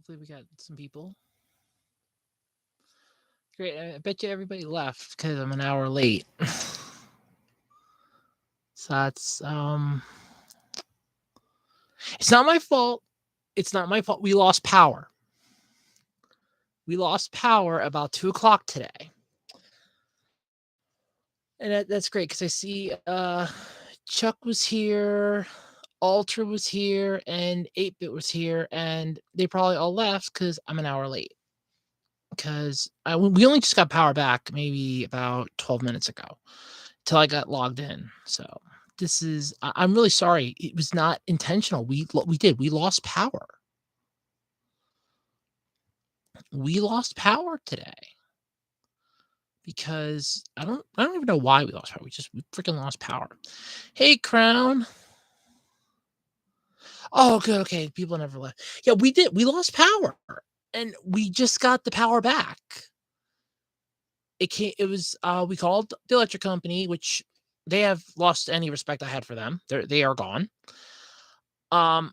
Hopefully, we got some people. Great. I bet you everybody left because I'm an hour late. So it's not my fault. It's not my fault. We lost power. We lost power about 2 o'clock today. And that's great because I see Chuck was here, Alter was here, and 8-Bit was here, and they probably all left because I'm an hour late. Because we only just got power back maybe about 12 minutes ago till I got logged in. So I'm really sorry. It was not intentional. We lost power. We lost power today because I don't even know why we lost power. We freaking lost power. Hey, Crown. Oh, good. Okay, people never left. Yeah, we did. We lost power, and we just got the power back. It was we called the electric company, which they have lost any respect I had for them. They are gone. And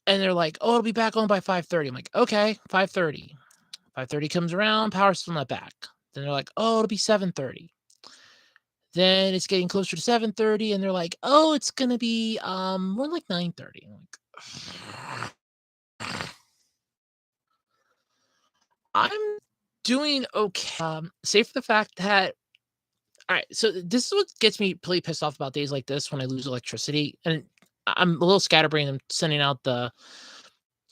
they're like, "Oh, it'll be back on by 5:30." I'm like, "Okay, 5:30." 5:30 comes around, power's still not back. Then they're like, "Oh, it'll be 7:30." Then it's getting closer to 7:30, and they're like, "Oh, it's gonna be more like 9:30." I'm like, I'm doing okay. Save for the fact that all right, so this is what gets me really pissed off about days like this when I lose electricity. And I'm a little scatterbrained. I'm sending out the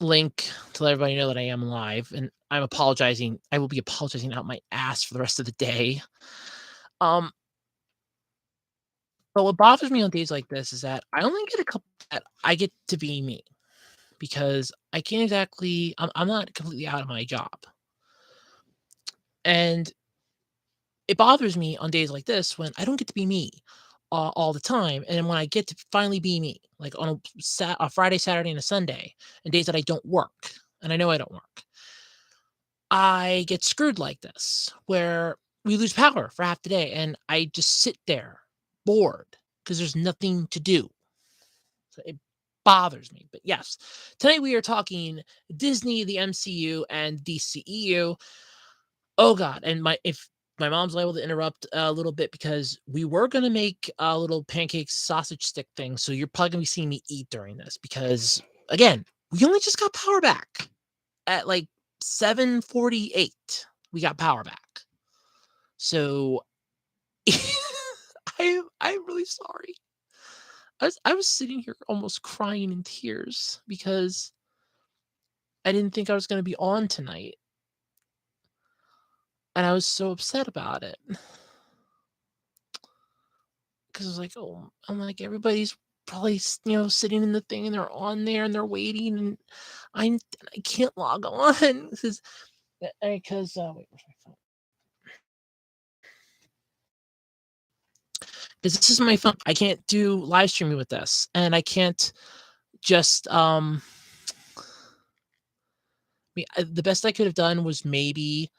link to let everybody know that I am live, and I'm apologizing. I will be apologizing out my ass for the rest of the day. Um, but what bothers me on days like this is that I only get a couple that I get to be me because I can't exactly. I'm not completely out of my job, and it bothers me on days like this when I don't get to be me all the time, and then when I get to finally be me, like on a Friday, Saturday, and a Sunday, and days that I don't work, and I know I don't work, I get screwed like this, where we lose power for half the day, and I just sit there bored because there's nothing to do. So it bothers me. But yes, tonight we are talking Disney, the MCU, and DCEU. Oh God! And if my mom's liable to interrupt a little bit because we were gonna make a little pancake sausage stick thing, so you're probably gonna be seeing me eat during this because again, we only just got power back at like 7:48. We got power back, so I'm really sorry. I was sitting here almost crying in tears because I didn't think I was gonna be on tonight, and I was so upset about it. Because I was like, oh, I'm like, everybody's probably, sitting in the thing and they're on there and they're waiting and I can't log on because wait, where's my phone? Because this is my phone. I can't do live streaming with this, and I can't just the best I could have done was maybe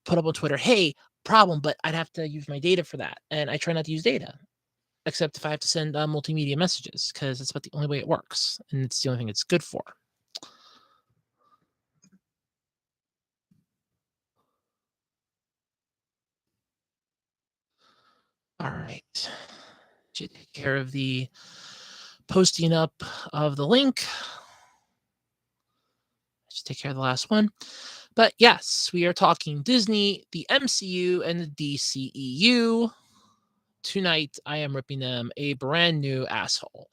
put up on Twitter, hey, problem, but I'd have to use my data for that, and I try not to use data except if I have to send multimedia messages because it's about the only way it works, and it's the only thing it's good for. All right. Should take care of the posting up of the link. Should take care of the last one. But yes, we are talking Disney, the MCU, and the DCEU. Tonight, I am ripping them a brand new asshole.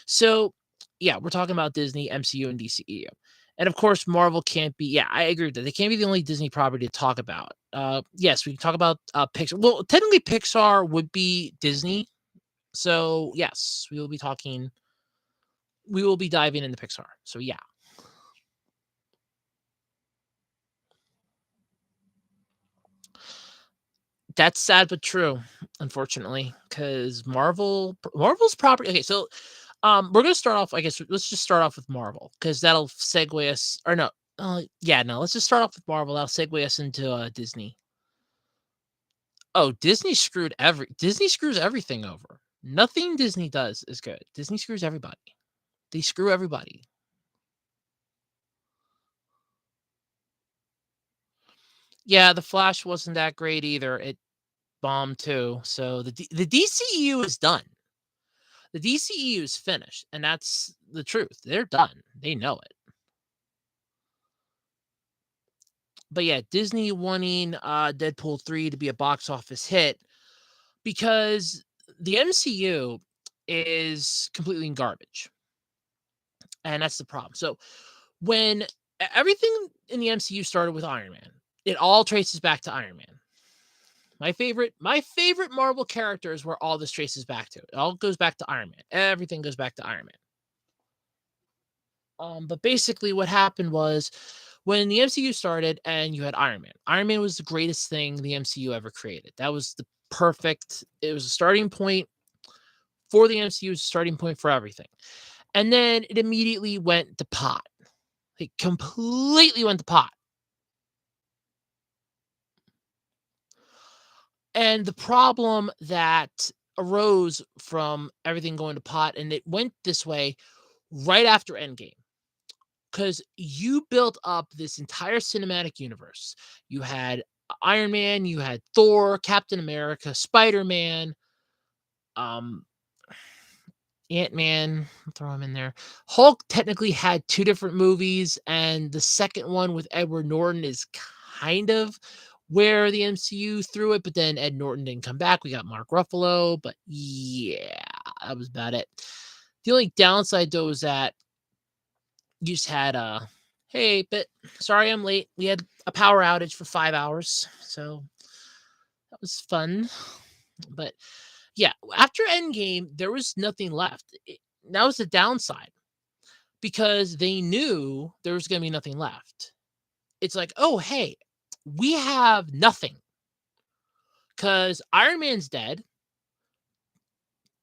So, yeah, we're talking about Disney, MCU, and DCEU. And of course, Marvel can't be. Yeah, I agree with that. They can't be the only Disney property to talk about. Yes, we can talk about Pixar. Well, technically, Pixar would be Disney. So yes, we will be talking. We will be diving into Pixar. So yeah, that's sad but true, unfortunately, because Marvel's property. Okay, so we're gonna start off. I guess let's just start off with Marvel because that'll segue us. Or no, yeah, no. Let's just start off with Marvel. That'll segue us into Disney. Oh, Disney screws everything over. Nothing Disney does is good. Disney screws everybody. They screw everybody. Yeah, The Flash wasn't that great either. It bombed too. So the DCEU is done. The DCEU is finished, and that's the truth. They're done. They know it. But yeah, Disney wanting Deadpool 3 to be a box office hit because the MCU is completely in garbage. And that's the problem. So when everything in the MCU started with Iron Man, it all traces back to Iron Man. My favorite Marvel character is where all this traces back to. It all goes back to Iron Man. Everything goes back to Iron Man. But basically, what happened was when the MCU started and you had Iron Man. Iron Man was the greatest thing the MCU ever created. That was the perfect. It was a starting point for the MCU, starting point for everything. And then it immediately went to pot. It completely went to pot. And the problem that arose from everything going to pot, and it went this way right after Endgame, because you built up this entire cinematic universe. You had Iron Man, you had Thor, Captain America, Spider Man, um, Ant Man, throw him in there. Hulk technically had two different movies, and the second one with Edward Norton is kind of where the MCU threw it, but then Ed Norton didn't come back. We got Mark Ruffalo, but yeah, that was about it. The only downside though is that you just had hey, but sorry I'm late. We had a power outage for 5 hours, so that was fun. But yeah, after Endgame, there was nothing left. That was the downside because they knew there was going to be nothing left. It's like, oh, hey, we have nothing because Iron Man's dead.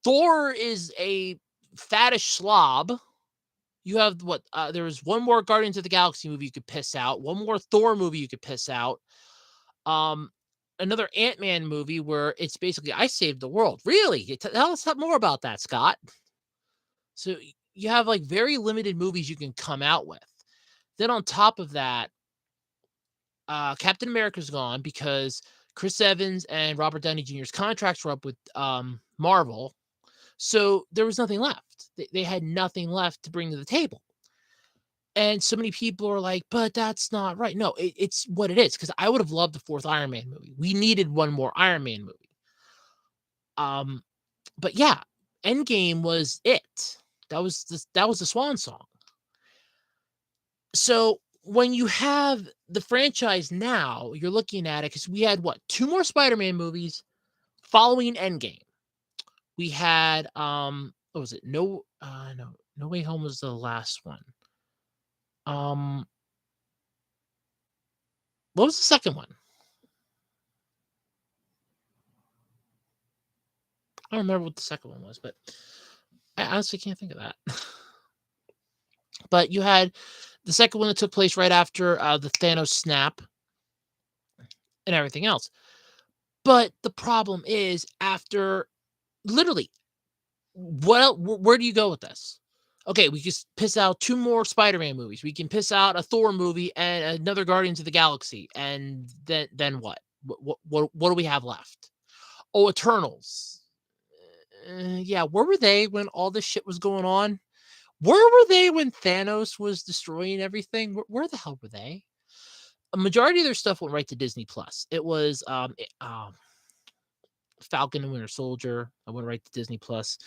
Thor is a fattish slob. You have what? There was one more Guardians of the Galaxy movie you could piss out. One more Thor movie you could piss out. Um, Another Ant Man movie where it's basically I saved the world. Really? Tell us more about that, Scott. So you have like very limited movies you can come out with. Then on top of that, Captain America's gone because Chris Evans and Robert Downey Jr.'s contracts were up with Marvel. So there was nothing left. They had nothing left to bring to the table. And so many people are like, but that's not right. No, it's what it is. Because I would have loved the fourth Iron Man movie. We needed one more Iron Man movie. Um, but yeah, Endgame was it. That was the swan song. So when you have the franchise now, you're looking at it because we had what two more Spider-Man movies following Endgame. We had what was it? No Way Home was the last one. Um, what was the second one? I don't remember what the second one was, but I honestly can't think of that. But you had the second one that took place right after the Thanos snap and everything else. But the problem is, after literally, where do you go with this? Okay, we just piss out two more Spider-Man movies. We can piss out a Thor movie and another Guardians of the Galaxy, and then what? What do we have left? Oh, Eternals. Yeah, where were they when all this shit was going on? Where were they when Thanos was destroying everything? Where the hell were they? A majority of their stuff went right to Disney Plus. It was Falcon and Winter Soldier. I went right to Disney Plus.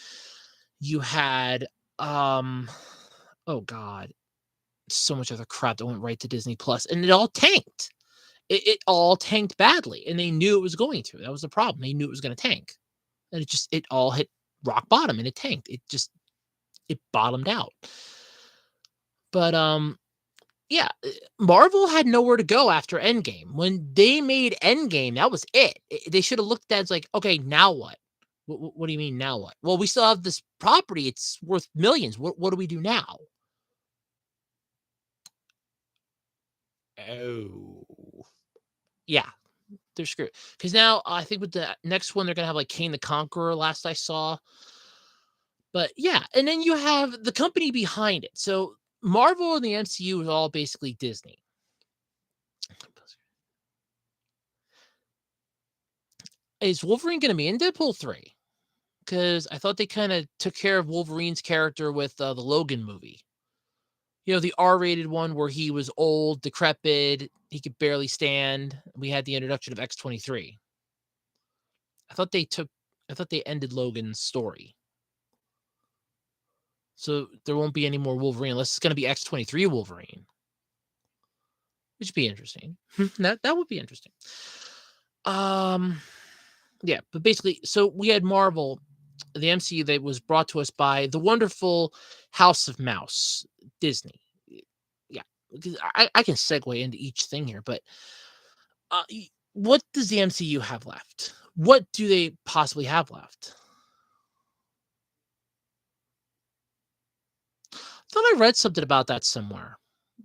You had um oh god, so much other crap that went right to Disney Plus, and it all tanked. It all tanked badly, and they knew it was going to. That was the problem. They knew it was going to tank, and it all hit rock bottom, and it tanked. It bottomed out. But yeah, Marvel had nowhere to go after Endgame. When they made Endgame, that was it. They should have looked at it as like, okay, now what? What do you mean now what? Well, we still have this property. It's worth millions. What do we do now? Oh, yeah, they're screwed. Because now I think with the next one they're gonna have like Kane the Conqueror. Last I saw, but yeah, and then you have the company behind it. So Marvel and the MCU is all basically Disney. Is Wolverine gonna be in Deadpool 3? Because I thought they kinda took care of Wolverine's character with, the Logan movie. You know, the R-rated one where he was old, decrepit, he could barely stand. We had the introduction of X-23. I thought they took I thought they ended Logan's story. So there won't be any more Wolverine unless it's gonna be X-23 Wolverine, which would be interesting. That would be interesting. Um, yeah, but basically, so we had Marvel, the MCU that was brought to us by the wonderful House of Mouse, Disney. Yeah, because I can segue into each thing here, but what does the MCU have left? What do they possibly have left? Thought I read something about that somewhere.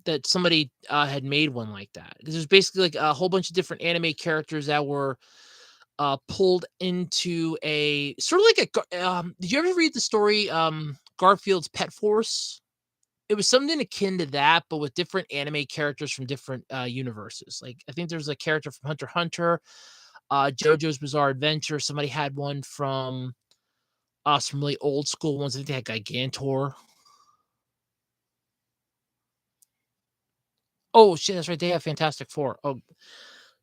That somebody had made one like that. Because there's basically like a whole bunch of different anime characters that were pulled into a sort of like did you ever read the story Garfield's Pet Force? It was something akin to that, but with different anime characters from different universes. Like I think there's a character from Hunter x Hunter, JoJo's Bizarre Adventure. Somebody had one from some really old school ones. I think they had Gigantor. Oh shit, that's right. They have Fantastic Four. Oh,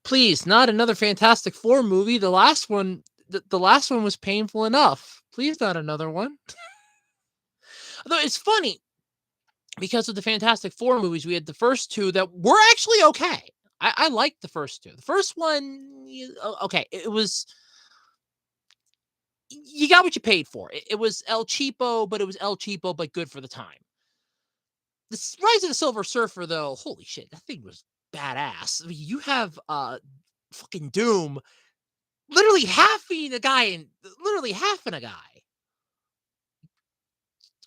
please, not another Fantastic Four movie. The last one was painful enough. Please, not another one. Although it's funny because of the Fantastic Four movies, we had the first two that were actually okay. I liked the first two. The first one, okay, it was you got what you paid for. It was El Cheapo, but it was El Cheapo, but good for the time. The Rise of the Silver Surfer, though, holy shit, that thing was badass. I mean, you have fucking Doom literally halving a guy and literally halving a guy.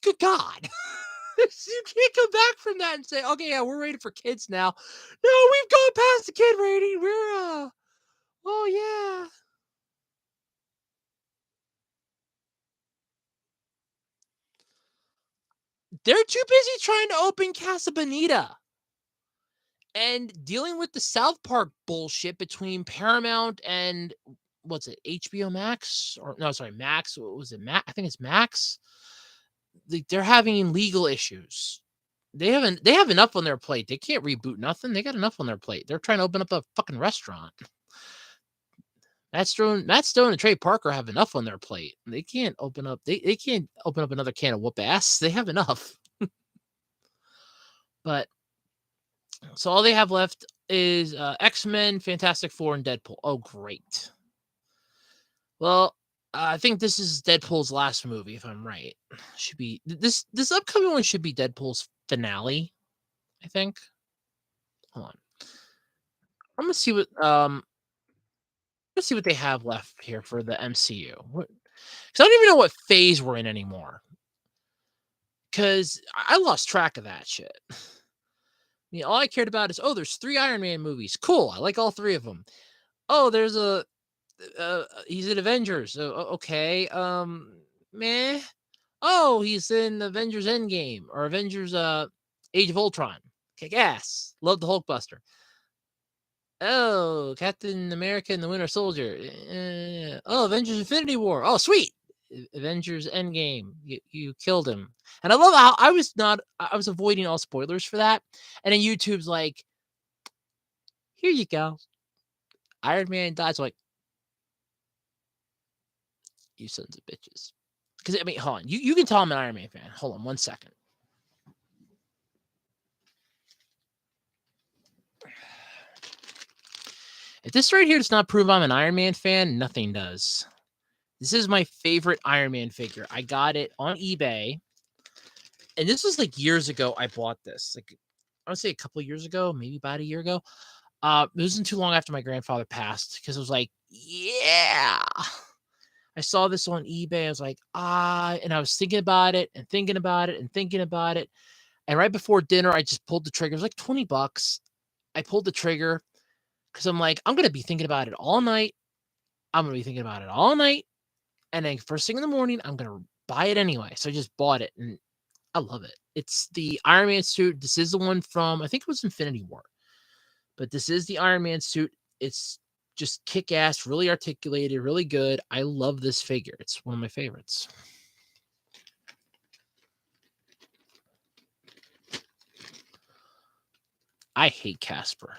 Good God. You can't come back from that and say, okay, yeah, we're rated for kids now. No, we've gone past the kid rating. Oh, yeah. They're too busy trying to open Casa Bonita and dealing with the South Park bullshit between Paramount and what's it, HBO Max? Or no, sorry, Max. What was it? Max? I think it's Max. They're having legal issues. They have enough on their plate. They can't reboot nothing. They got enough on their plate. They're trying to open up a fucking restaurant. Matt Stone and Trey Parker have enough on their plate. They can't open up another can of whoop ass. They have enough. But so all they have left is X-Men, Fantastic Four, and Deadpool. Oh, great. Well, I think this is Deadpool's last movie, if I'm right. Should be this upcoming one should be Deadpool's finale, I think. Hold on. I'm gonna see what let's see what they have left here for the MCU. Because I don't even know what phase we're in anymore. Because I lost track of that shit. I mean, all I cared about is there's 3 Iron Man movies. Cool, I like all 3 of them. Oh, there's a he's in Avengers. Okay, meh. Oh, he's in Avengers Endgame or Avengers Age of Ultron. Kick ass. Love the Hulkbuster. Oh, Captain America and the Winter Soldier. Oh, Avengers Infinity War. Oh, sweet. Avengers Endgame. You killed him. And I love how I was avoiding all spoilers for that. And then YouTube's like, here you go. Iron Man dies. Like, you sons of bitches. Because, I mean, hold on. You can tell I'm an Iron Man fan. Hold on 1 second. If this right here does not prove I'm an Iron Man fan, nothing does. This is my favorite Iron Man figure. I got it on eBay. And this was like years ago. I bought this. Like, I would say a couple of years ago, maybe about a year ago. It wasn't too long after my grandfather passed because it was like, yeah. I saw this on eBay. I was like, and I was thinking about it and thinking about it and thinking about it. And right before dinner, I just pulled the trigger. It was like $20. I pulled the trigger because I'm like, I'm going to be thinking about it all night. I'm going to be thinking about it all night. And then first thing in the morning, I'm going to buy it anyway. So I just bought it and I love it. It's the Iron Man suit. This is the one from, I think it was Infinity War, but this is the Iron Man suit. It's just kick ass, really articulated, really good. I love this figure. It's one of my favorites. I hate Casper.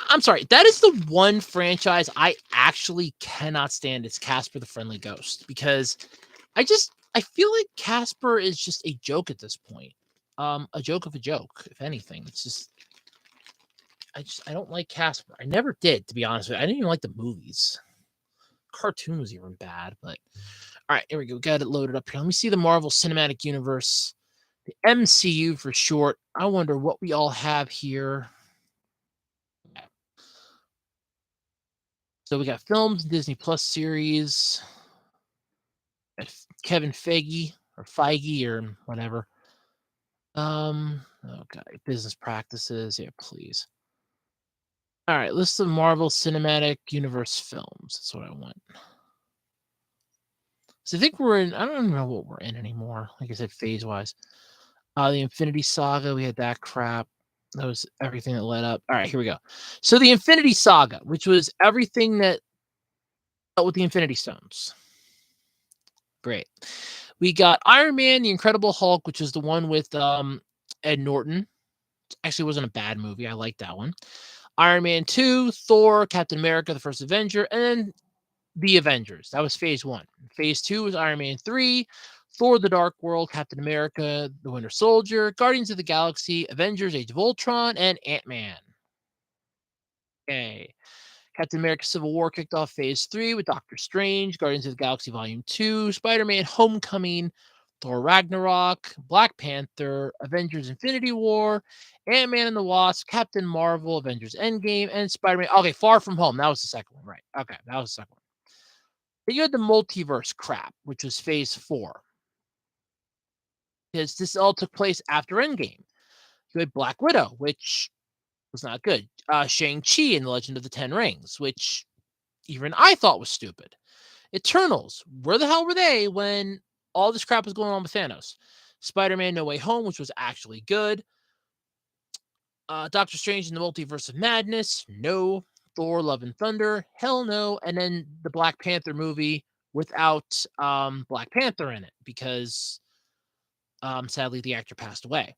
I'm sorry. That is the one franchise I actually cannot stand. It's Casper the Friendly Ghost because I feel like Casper is just a joke at this point. A joke of a joke, if anything. It's just I don't like Casper. I never did, to be honest with you. I didn't even like the movies. Cartoon was even bad, but all right, here we go. Got it loaded up here. Let me see the Marvel Cinematic Universe, the MCU for short. I wonder what we all have here. So we got films, Disney Plus series, Kevin Feige or Feige or whatever. Okay, business practices. Yeah, please. All right, list of Marvel Cinematic Universe films. That's what I want. So I think we're in. I don't even know what we're in anymore. Like I said, phase wise. The Infinity Saga. We had that crap. That was everything that led up. All right, here we go. So the Infinity Saga, which was everything that dealt with the Infinity Stones. Great. We got Iron Man, The Incredible Hulk, which is the one with Ed Norton. Actually, wasn't a bad movie. I liked that one. Iron Man 2, Thor, Captain America, the First Avenger, and then the Avengers. That was phase one. Phase two was Iron Man 3, Thor, The Dark World, Captain America, The Winter Soldier, Guardians of the Galaxy, Avengers, Age of Ultron, and Ant-Man. Okay. Captain America Civil War kicked off phase three with Doctor Strange, Guardians of the Galaxy Volume 2, Spider Man Homecoming, Thor Ragnarok, Black Panther, Avengers Infinity War, Ant Man and the Wasp, Captain Marvel, Avengers Endgame, and Spider Man. Okay, Far From Home. That was the second one, right? Okay, that was the second one. Then you had the multiverse crap, which was phase four. Because this all took place after Endgame. You had Black Widow, which was not good. Shang-Chi and the Legend of the Ten Rings, which even I thought was stupid. Eternals, where the hell were they when all this crap was going on with Thanos? Spider-Man No Way Home, which was actually good. Doctor Strange in the Multiverse of Madness, no. Thor, Love and Thunder, hell no. And then the Black Panther movie without Black Panther in it because sadly the actor passed away.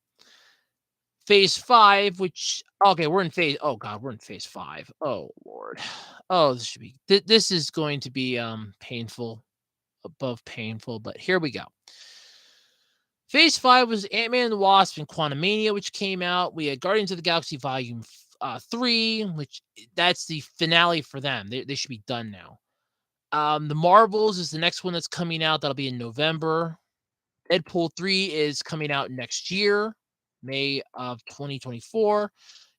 Phase 5, which okay, we're in phase oh god, we're in phase 5. Oh lord. Oh, this should be this is going to be painful, above painful, but here we go. Phase 5 was Ant-Man and the Wasp and Quantumania, which came out. We had Guardians of the Galaxy Volume 3, which that's the finale for them. They should be done now. The Marvels is the next one that's coming out. That'll be in November. Deadpool 3 is coming out next year, May of 2024.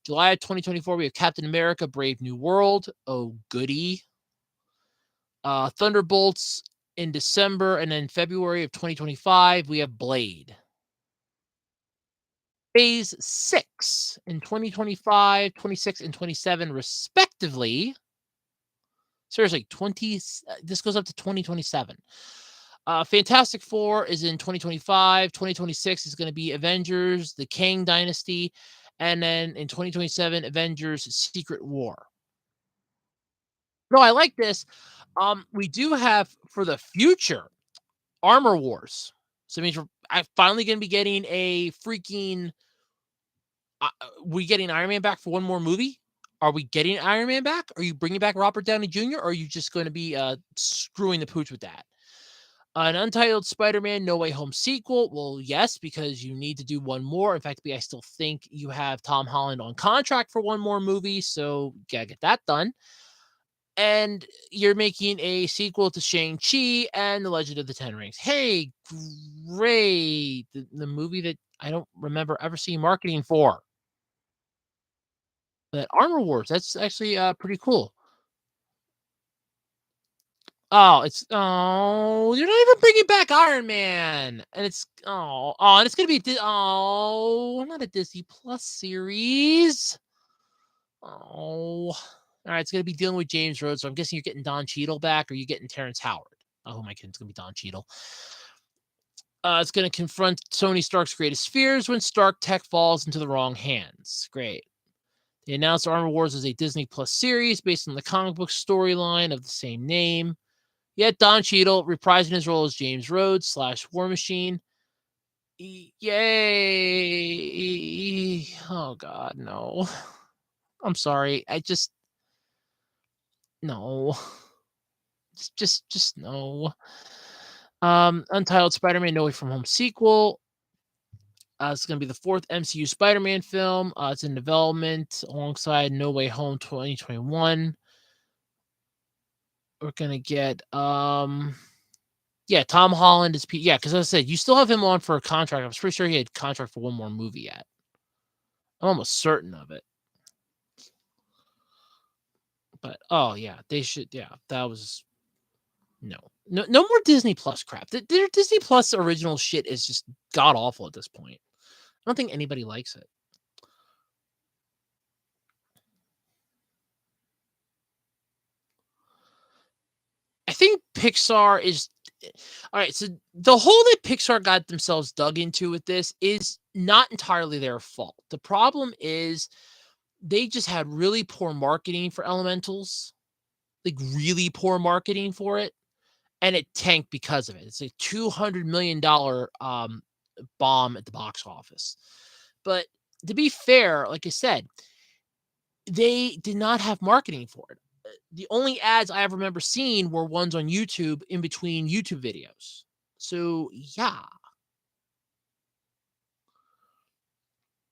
July of 2024, we have Captain America, Brave New World. Oh, goody. Thunderbolts in December, and then February of 2025, we have Blade. Phase 6 in 2025, 26, and 27, respectively. Seriously, this goes up to 2027. Fantastic Four is in 2025. 2026 is going to be Avengers, the Kang Dynasty, and then in 2027, Avengers Secret War. No, I like this. We do have for the future Armor Wars. So it means I'm finally going to be getting a freaking. We getting Iron Man back for one more movie? Are we getting Iron Man back? Are you bringing back Robert Downey Jr. Or are you just going to be screwing the pooch with that? An untitled Spider-Man No Way Home sequel. Well, yes, because you need to do one more. In fact, I still think you have Tom Holland on contract for one more movie, so you gotta get that done. And you're making a sequel to Shang-Chi and The Legend of the Ten Rings. Hey, great. The movie that I don't remember ever seeing marketing for. But Armor Wars, that's actually pretty cool. Oh, you're not even bringing back Iron Man, and and it's gonna be not a Disney Plus series. All right, it's gonna be dealing with James Rhodes, so I'm guessing you're getting Don Cheadle back, or you getting Terrence Howard. Oh, who am I kidding? It's gonna be Don Cheadle. It's gonna confront Tony Stark's greatest fears when Stark tech falls into the wrong hands. Great. They announced Armor Wars as a Disney Plus series based on the comic book storyline of the same name. Yet Don Cheadle reprising his role as James Rhodes slash War Machine. Yay! Oh God, no. I'm sorry. I just no. Just no. Untitled Spider-Man No Way From Home sequel. It's going to be the fourth MCU Spider-Man film. It's in development alongside No Way Home 2021. We're going to get yeah, Tom Holland is yeah, because I said you still have him on for a contract. I was pretty sure he had contract for one more movie yet. I'm almost certain of it. But oh yeah, they should. Yeah, that was no more Disney Plus crap. Their Disney Plus original shit is just god awful at this point. I don't think anybody likes it. I think Pixar is all right. So the hole that Pixar got themselves dug into with this is not entirely their fault. The problem is they just had really poor marketing for Elementals, like really poor marketing for it, and it tanked because of it. It's a $200 million bomb at the box office. But to be fair, like I said, they did not have marketing for it. The only ads I ever remember seeing were ones on YouTube in between YouTube videos. So yeah,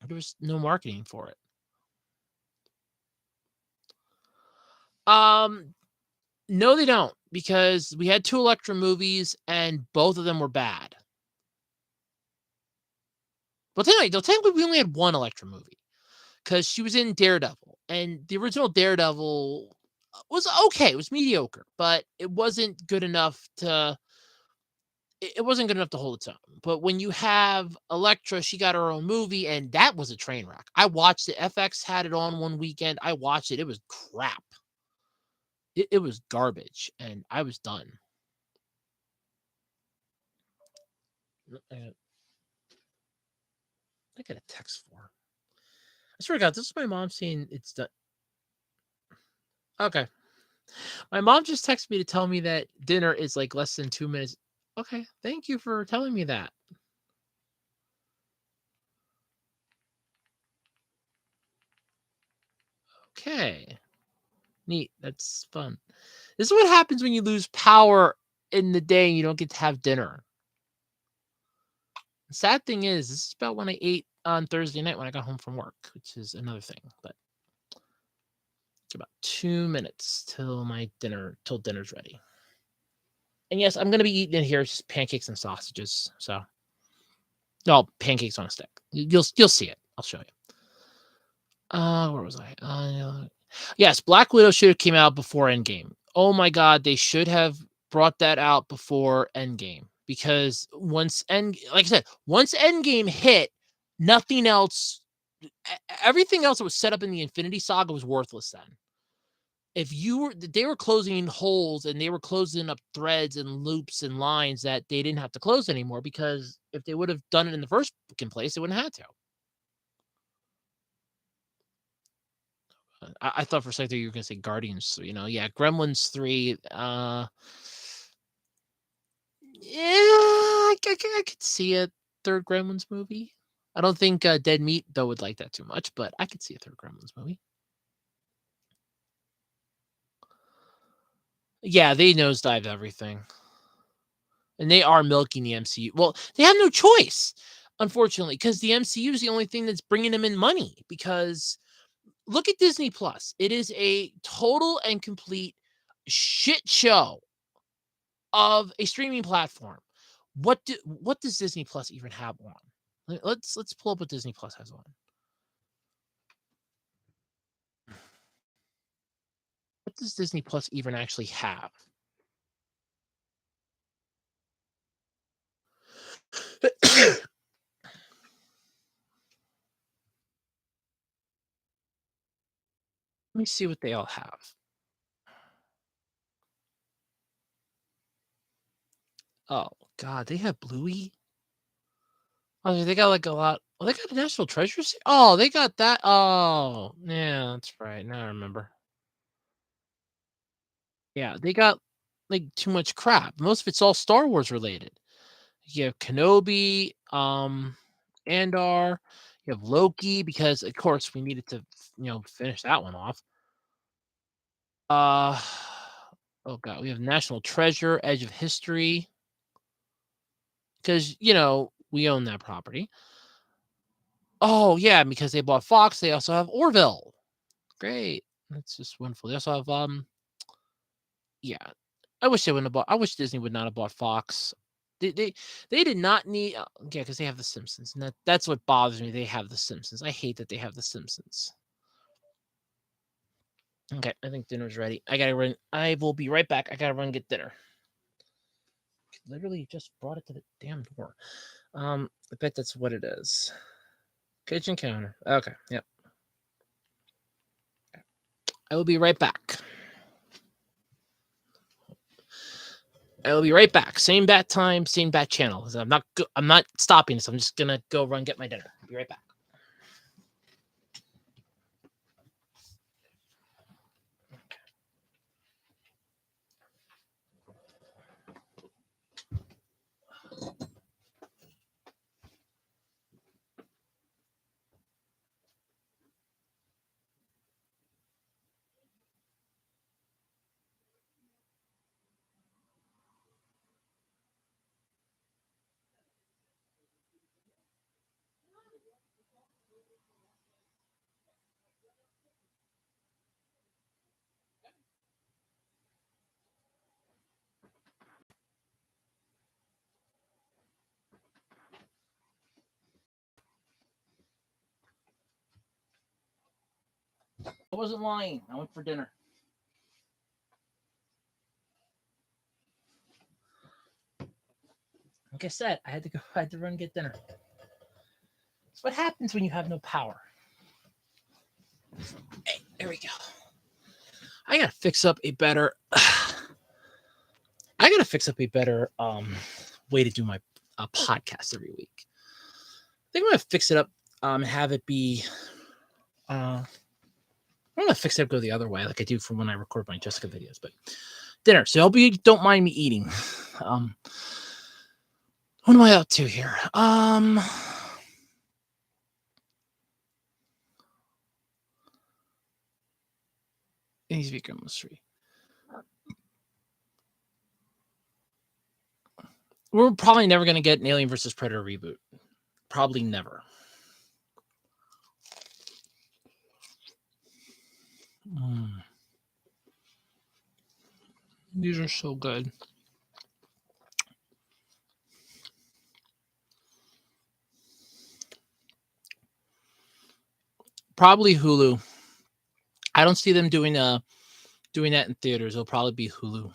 there was no marketing for it. Um, no, they don't, because we had two Elektra movies and both of them were bad. Well, technically we only had one Elektra movie because she was in Daredevil, and the original Daredevil was okay. It was mediocre, but it wasn't good enough to it wasn't good enough to hold its own. But when you have Elektra, she got her own movie, and that was a train wreck. I watched it. FX had it on one weekend. I watched it. It was crap. It was garbage, and I was done. I got a text for. I swear to God, this is my mom saying it's done. Okay. My mom just texted me to tell me that dinner is like less than 2 minutes. Okay. Thank you for telling me that. Okay. Neat. That's fun. This is what happens when you lose power in the day and you don't get to have dinner. The sad thing is, this is about when I ate on Thursday night when I got home from work, which is another thing. But it's about 2 minutes till dinner's ready. And yes, I'm gonna be eating in here just pancakes and sausages. So, no pancakes on a stick. You'll see it. I'll show you. Where was I? Yes, Black Widow should have came out before Endgame. Oh my God, they should have brought that out before Endgame, because like I said, once Endgame hit, nothing else, everything else that was set up in the Infinity Saga was worthless then. If they were closing holes and they were closing up threads and loops and lines that they didn't have to close anymore, because if they would have done it in the first fucking place, they wouldn't have to. I thought for a second you were gonna say Guardians 3. Yeah, Gremlins 3. Yeah, I could see a third Gremlins movie. I don't think Dead Meat though would like that too much, but I could see a third Gremlins movie. Yeah, they nosedive everything, and they are milking the MCU. Well, they have no choice, unfortunately, because the MCU is the only thing that's bringing them in money. Because look at Disney Plus; it is a total and complete shit show of a streaming platform. What does Disney Plus even have on? Let's pull up what Disney Plus has on. What does Disney Plus even actually have? Let me see what they all have. Oh God, they have Bluey. Oh, they got like a lot. Oh, they got a National Treasure. Oh, they got that. Oh, yeah, that's right. Now I remember. Yeah, they got like too much crap. Most of it's all Star Wars related. You have Kenobi, Andor. You have Loki because, of course, we needed to, finish that one off. Uh, oh god, we have National Treasure, Edge of History, because we own that property. Oh yeah, because they bought Fox, they also have Orville. Great, that's just wonderful. They also have yeah. I wish they wouldn't have bought. I wish Disney would not have bought Fox. They did not need. Yeah, because they have the Simpsons, and that's what bothers me. They have the Simpsons. I hate that they have the Simpsons. Okay, I think dinner's ready. I gotta run. I will be right back. I gotta run and get dinner. Literally just brought it to the damn door. I bet that's what it is. Kitchen counter. Okay, yep. I will be right back. I will be right back. Same bat time, same bat channel. I'm not stopping this. I'm just gonna go run get my dinner. Be right back. I wasn't lying. I went for dinner. Like I said, I had to go. I had to run and get dinner. That's what happens when you have no power. Hey, there we go. I gotta fix up a better. I gotta fix up a better way to do my podcast every week. I think I'm gonna fix it up. Have it be. I'm gonna fix it up, go the other way, like I do from when I record my Jessica videos. But dinner. So I hope you don't mind me eating. What am I up to here? It needs to be almost 3. We're probably never going to get an Alien versus Predator reboot. Probably never. These are so good. Probably Hulu. I don't see them doing that in theaters. It'll probably be Hulu.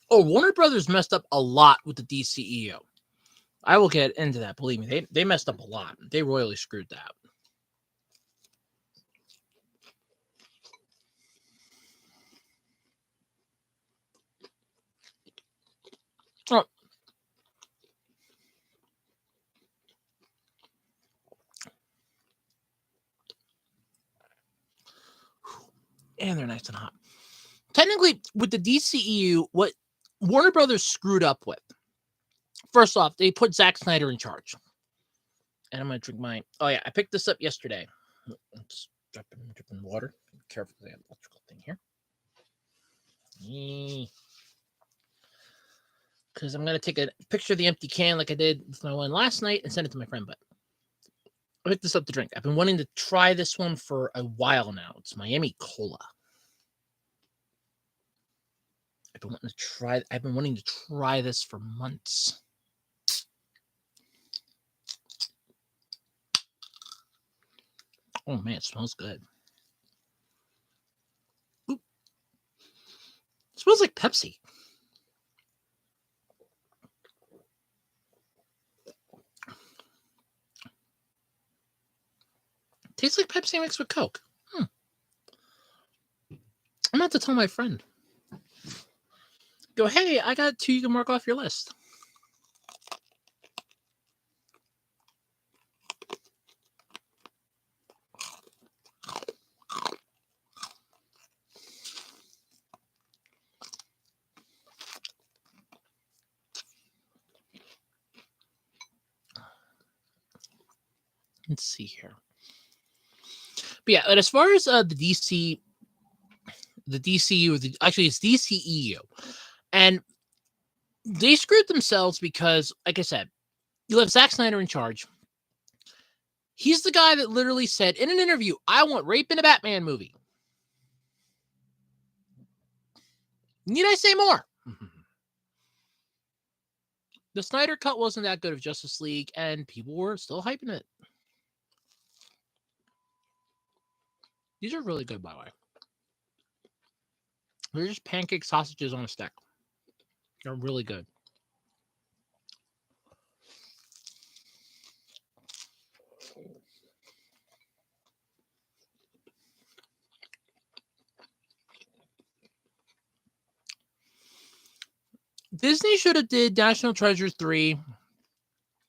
Oh, Warner Brothers messed up a lot with the DCEU. I will get into that. Believe me, they messed up a lot. They royally screwed that. Oh. And they're nice and hot. Technically, with the DCEU, what Warner Brothers screwed up with, first off, they put Zack Snyder in charge. And I'm going to drink mine. Oh, yeah. I picked this up yesterday. Let's dripping water. Be careful, because I have an electrical thing here. Because I'm going to take a picture of the empty can like I did with my one last night and send it to my friend. But I picked this up to drink. I've been wanting to try this one for a while now. It's Miami Cola. I've been wanting to try this for months. Oh man, it smells good. Ooh, it smells like Pepsi. Tastes like Pepsi mixed with Coke. I'm gonna have to tell my friend. Go, hey, I got 2 you can mark off your list. Let's see here. But yeah, and as far as the DCU, actually it's DCEU, and they screwed themselves because, like I said, you left Zack Snyder in charge. He's the guy that literally said in an interview, "I want rape in a Batman movie." Need I say more? The Snyder Cut wasn't that good of Justice League, and people were still hyping it. These are really good, by the way. They're just pancake sausages on a stick. They're really good. Disney should have did National Treasure 3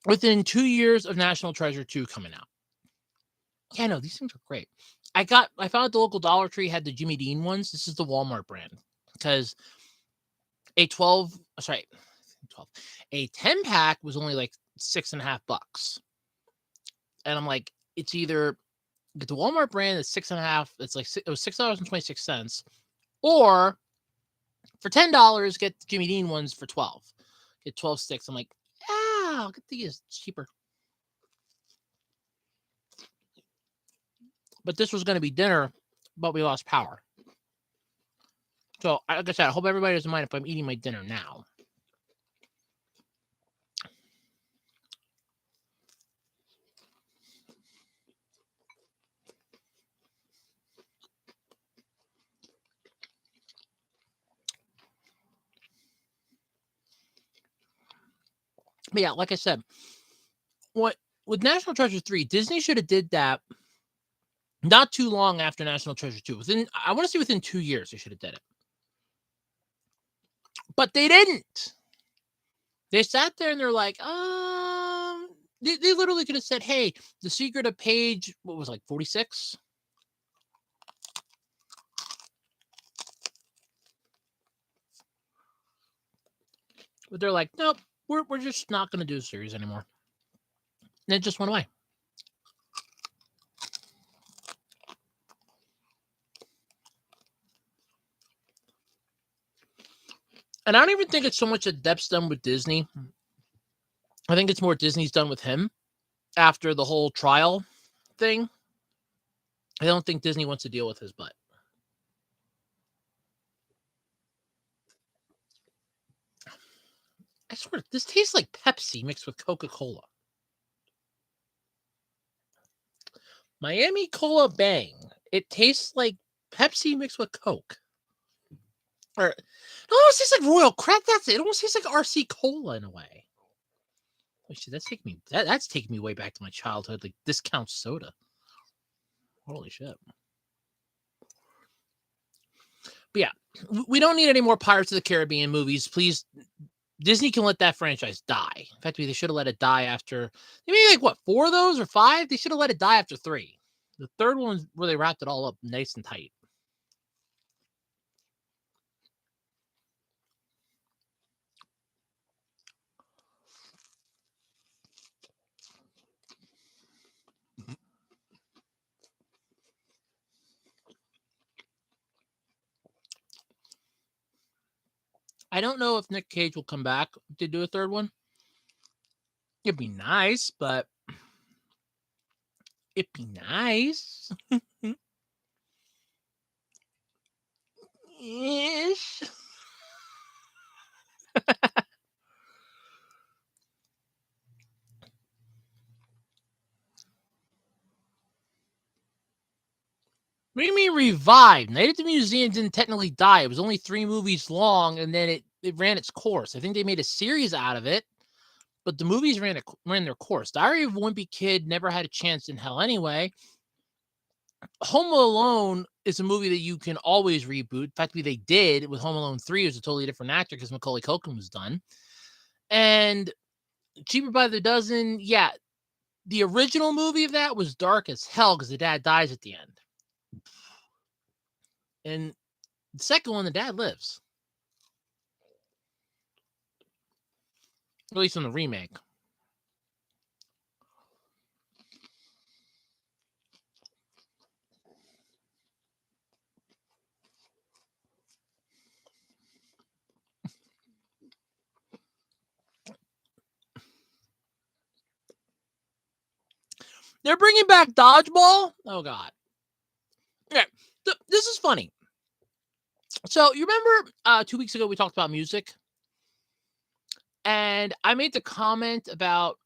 within 2 years of National Treasure 2 coming out. Yeah, no, these things are great. I found the local Dollar Tree had the Jimmy Dean ones. This is the Walmart brand because a 12 a 10 pack was only like $6.50. And I'm like, it's either get the Walmart brand that's 6.5, it's like it was $6.26, or for $10 get the Jimmy Dean ones for 12. Get 12 sticks. I'm like, yeah, I'll get these. It's cheaper. But this was going to be dinner, but we lost power. So, like I said, I hope everybody doesn't mind if I'm eating my dinner now. But yeah, like I said, what with National Treasure 3, Disney should have did that not too long after National Treasure 2. I want to say within 2 years they should have did it. But they didn't. They sat there and they're like, they literally could have said, hey, the secret of page, what was like 46? But they're like, nope, we're just not going to do a series anymore. And it just went away. And I don't even think it's so much that Depp's done with Disney. I think it's more Disney's done with him after the whole trial thing. I don't think Disney wants to deal with his butt. I swear, this tastes like Pepsi mixed with Coca-Cola. Miami Cola Bang. It tastes like Pepsi mixed with Coke. Or it almost tastes like Royal Crest. It almost tastes like RC Cola in a way. Wait, shit, that's taking me way back to my childhood, like discount soda. Holy shit. But yeah, we don't need any more Pirates of the Caribbean movies. Please, Disney can let that franchise die. In fact, they should have let it die after maybe like what, 4 of those or 5? They should have let it die after 3. The third one where they wrapped it all up nice and tight. I don't know if Nick Cage will come back to do a third one. It'd be nice, but it'd be nice. Ish. What do you mean revived? Night at the Museum didn't technically die. It was only 3 movies long, and then it ran its course. I think they made a series out of it, but the movies ran their course. Diary of a Wimpy Kid never had a chance in hell anyway. Home Alone is a movie that you can always reboot. In fact, they did with Home Alone 3. It was a totally different actor because Macaulay Culkin was done. And Cheaper by the Dozen, yeah, the original movie of that was dark as hell because the dad dies at the end. And the second one, the dad lives. At least in the remake. They're bringing back dodgeball. Oh god. Okay, this is funny. So you remember 2 weeks ago we talked about music, and I made the comment about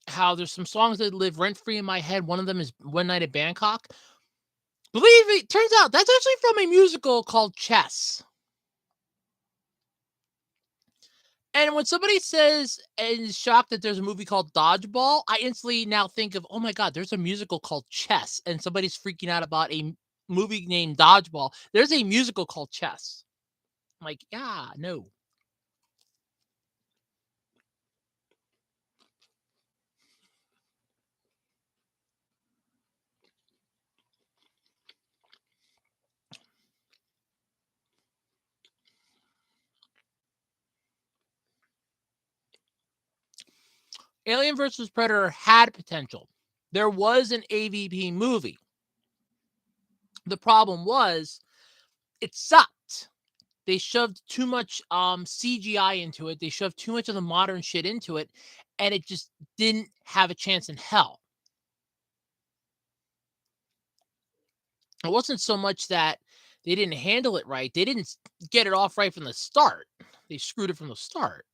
how there's some songs that live rent free in my head. One of them is "One Night at Bangkok." Believe it, turns out that's actually from a musical called Chess. And when somebody says and is shocked that there's a movie called Dodgeball, I instantly now think of, oh my God, there's a musical called Chess, and somebody's freaking out about a movie named Dodgeball. There's a musical called Chess. I'm like, yeah, no. Alien versus Predator had potential. There was an AVP movie. The problem was it sucked. They shoved too much CGI into it. They shoved too much of the modern shit into it, and it just didn't have a chance in hell. It wasn't so much that they didn't handle it right. They didn't get it off right from the start. They screwed it from the start.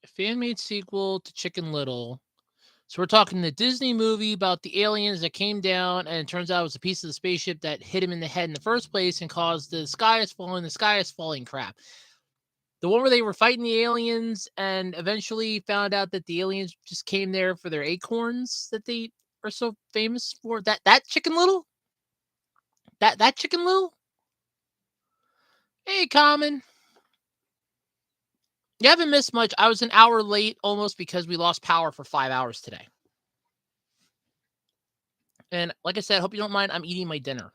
A fan-made sequel to Chicken Little. So we're talking the Disney movie about the aliens that came down, and it turns out it was a piece of the spaceship that hit him in the head in the first place and caused the sky is falling crap. The one where they were fighting the aliens and eventually found out that the aliens just came there for their acorns that they are so famous for. That Chicken Little? That Chicken Little? Hey, Common. You haven't missed much. I was an hour late almost because we lost power for 5 hours today. And like I said, hope you don't mind. I'm eating my dinner.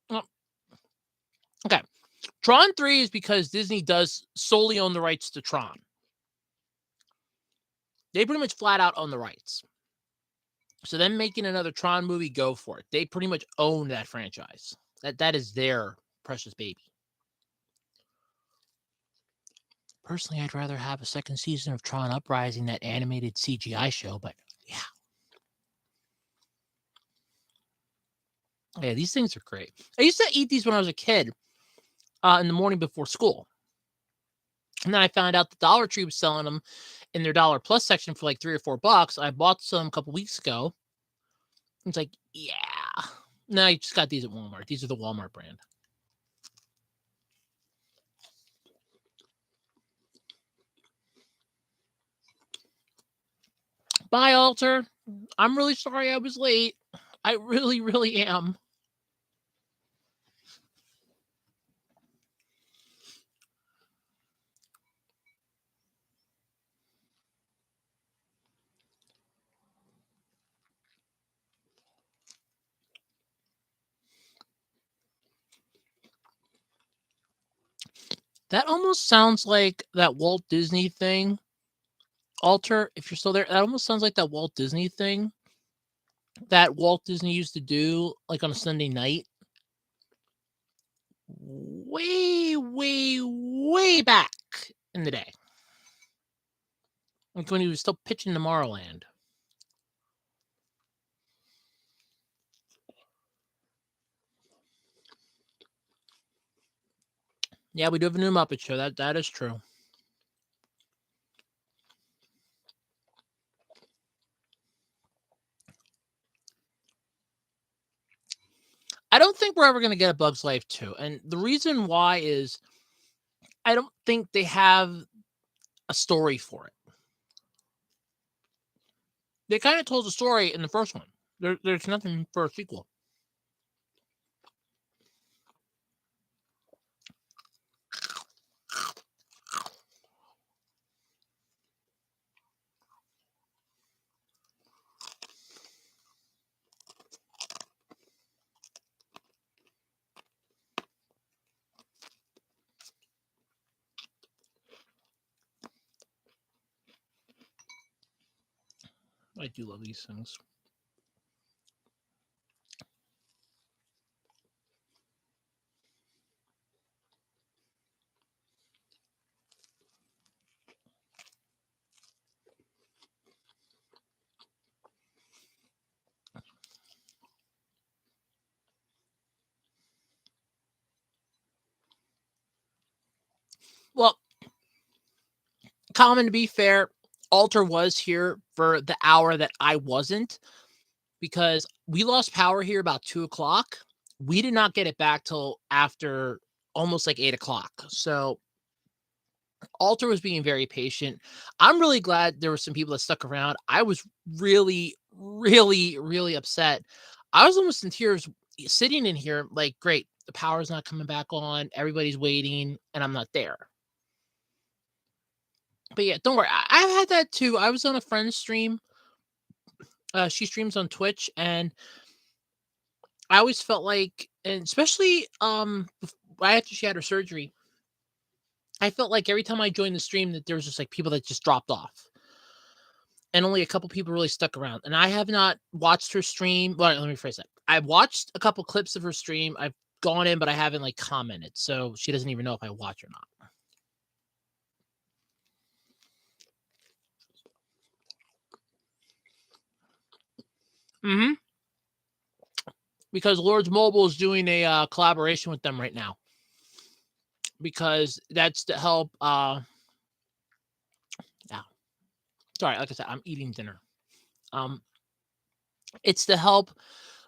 Oh, okay. Tron 3 is because Disney does solely own the rights to Tron. They pretty much flat out own the rights. So them making another Tron movie, go for it. They pretty much own that franchise. That is their precious baby. Personally, I'd rather have a second season of Tron Uprising, that animated CGI show, but yeah. Yeah, these things are great. I used to eat these when I was a kid in the morning before school. And then I found out the Dollar Tree was selling them in their Dollar Plus section for like $3 or $4. I bought some a couple weeks ago. It's like, yeah. No, I just got these at Walmart. These are the Walmart brand. Bye, Alter. I'm really sorry I was late. I really, really am. That almost sounds like that Walt Disney thing. Alter, if you're still there, that almost sounds like that Walt Disney thing that Walt Disney used to do like on a Sunday night. way, way, way back in the day. Like when he was still pitching Tomorrowland. Yeah, we do have a new Muppet Show. That is true. I don't think we're ever going to get a Bug's Life 2. And the reason why is I don't think they have a story for it. They kind of told the story in the first one. There's nothing for a sequel. I do love these things. Well, Common, to be fair, Alter was here for the hour that I wasn't because we lost power here about 2 o'clock. We did not get it back till after almost like 8 o'clock. So Alter was being very patient. I'm really glad there were some people that stuck around. I was really, really, really upset. I was almost in tears sitting in here, like, great, the power's not coming back on. Everybody's waiting, and I'm not there. But yeah, don't worry. I've had that too. I was on a friend's stream. She streams on Twitch, and I always felt like, and especially right after she had her surgery, I felt like every time I joined the stream that there was just like people that just dropped off. And only a couple people really stuck around. And I have not watched her stream. Well, let me phrase that. I've watched a couple clips of her stream. I've gone in, but I haven't like commented. So she doesn't even know if I watch or not. Mm-hmm. Because Lords Mobile is doing a collaboration with them right now. Because that's to help. Yeah. Sorry, like I said, I'm eating dinner. It's to help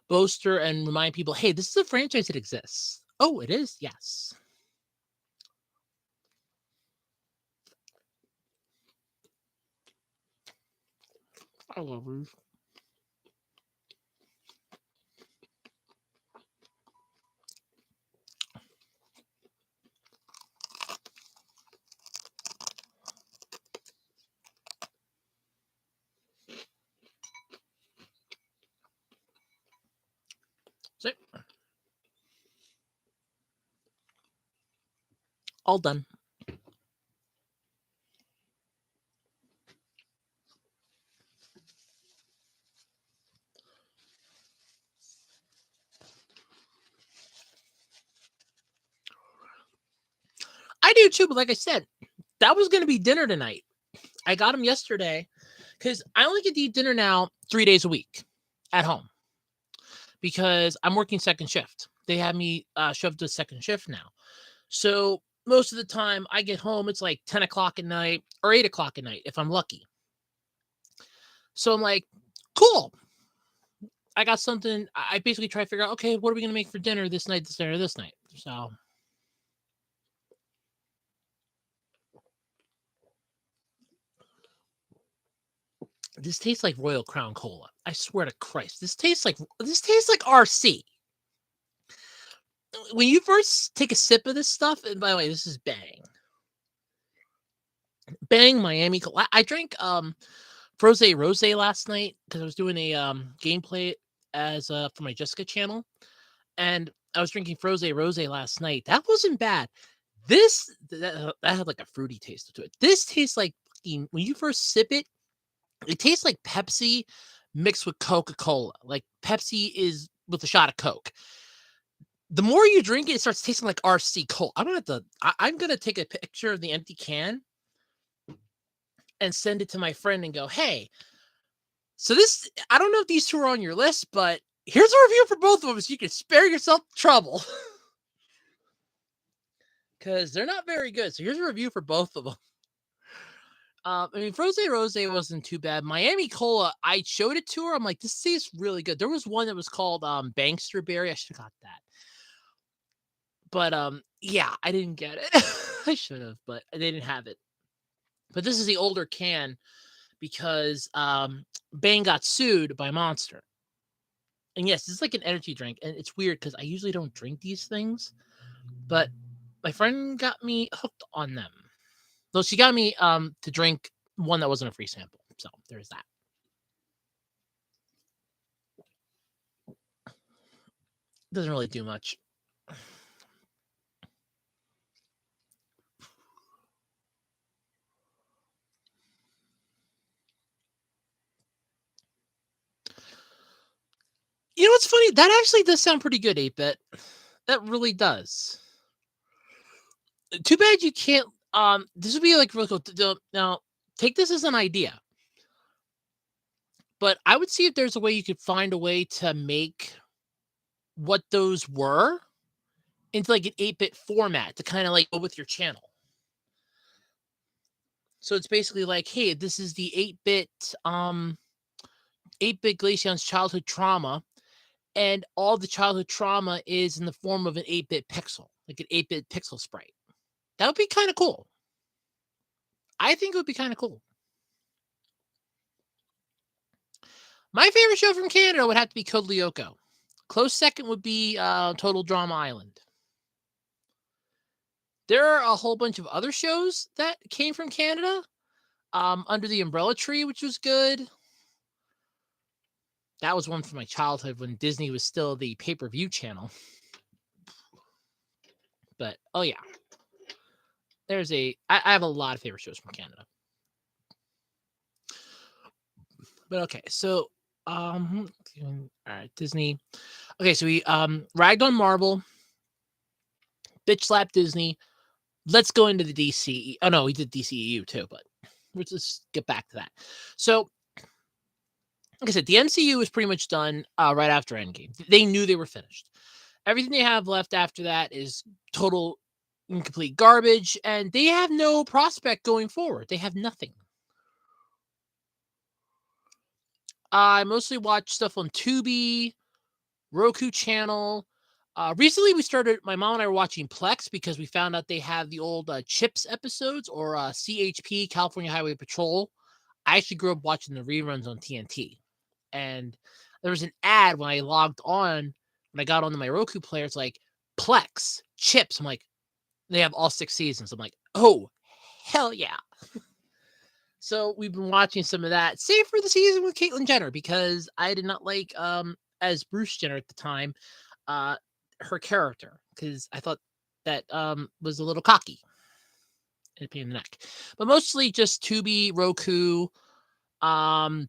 bolster and remind people, hey, this is a franchise that exists. Oh, it is? Yes. I love these. So, all done. I do too, but like I said, that was going to be dinner tonight. I got them yesterday because I only get to eat dinner now 3 days a week at home because I'm working second shift. They have me shoved to second shift now. So most of the time I get home, it's like 10 o'clock at night or 8 o'clock at night if I'm lucky. So I'm like, cool. I got something. I basically try to figure out, okay, what are we going to make for dinner this night, this night, or this night? So this tastes like Royal Crown Cola. I swear to Christ, this tastes like RC. When you first take a sip of this stuff, and by the way, this is Bang Miami. I drank Froze Rose last night because I was doing a gameplay as for my Jessica channel, and I was drinking Froze Rose last night. That wasn't bad. That had like a fruity taste to it. This tastes like when you first sip it, it tastes like Pepsi mixed with Coca-Cola. Like Pepsi is with a shot of Coke. The more you drink it, it starts tasting like RC Cola. I'm gonna have to. I'm gonna take a picture of the empty can and send it to my friend and go, "Hey, so this. I don't know if these two are on your list, but here's a review for both of them, so you can spare yourself trouble because they're not very good. So here's a review for both of them." I mean, Froze Rose wasn't too bad. Miami Cola, I showed it to her. I'm like, this tastes really good. There was one that was called Bankster Berry. I should have got that. But yeah, I didn't get it. I should have, but they didn't have it. But this is the older can because Bang got sued by Monster. And yes, it's like an energy drink, and it's weird because I usually don't drink these things, but my friend got me hooked on them. So she got me to drink one that wasn't a free sample. So there's that. Doesn't really do much. You know what's funny? That actually does sound pretty good, 8-bit. That really does. Too bad you can't. This would be like real cool. Now, take this as an idea, but I would see if there's a way you could find a way to make what those were into like an 8-bit format to kind of like go with your channel. So it's basically like, hey, this is the 8-bit Glaceon's childhood trauma, and all the childhood trauma is in the form of an 8-bit pixel, like an 8-bit pixel sprite. That would be kind of cool. I think it would be kind of cool. My favorite show from Canada would have to be Code Lyoko. Close second would be Total Drama Island. There are a whole bunch of other shows that came from Canada, Under the Umbrella Tree, which was good. That was one from my childhood when Disney was still the pay-per-view channel. But, oh yeah. I have a lot of favorite shows from Canada. But okay, so, all right, Disney. Okay, so we ragged on Marvel, bitch slap Disney. Let's go into the DC. Oh no, we did DCEU too, but let's just get back to that. So, like I said, the MCU was pretty much done right after Endgame. They knew they were finished. Everything they have left after that is total incomplete garbage, and they have no prospect going forward. They have nothing. I mostly watch stuff on Tubi, Roku channel. Recently, my mom and I were watching Plex because we found out they have the old Chips episodes or CHP, California Highway Patrol. I actually grew up watching the reruns on TNT. And there was an ad when I logged on, when I got onto my Roku player. It's like, Plex, Chips. I'm like, they have all 6 seasons. I'm like, oh, hell yeah. So we've been watching some of that, save for the season with Caitlyn Jenner, because I did not like, as Bruce Jenner at the time, her character, because I thought that was a little cocky and a pain in the neck. But mostly just Tubi, Roku. I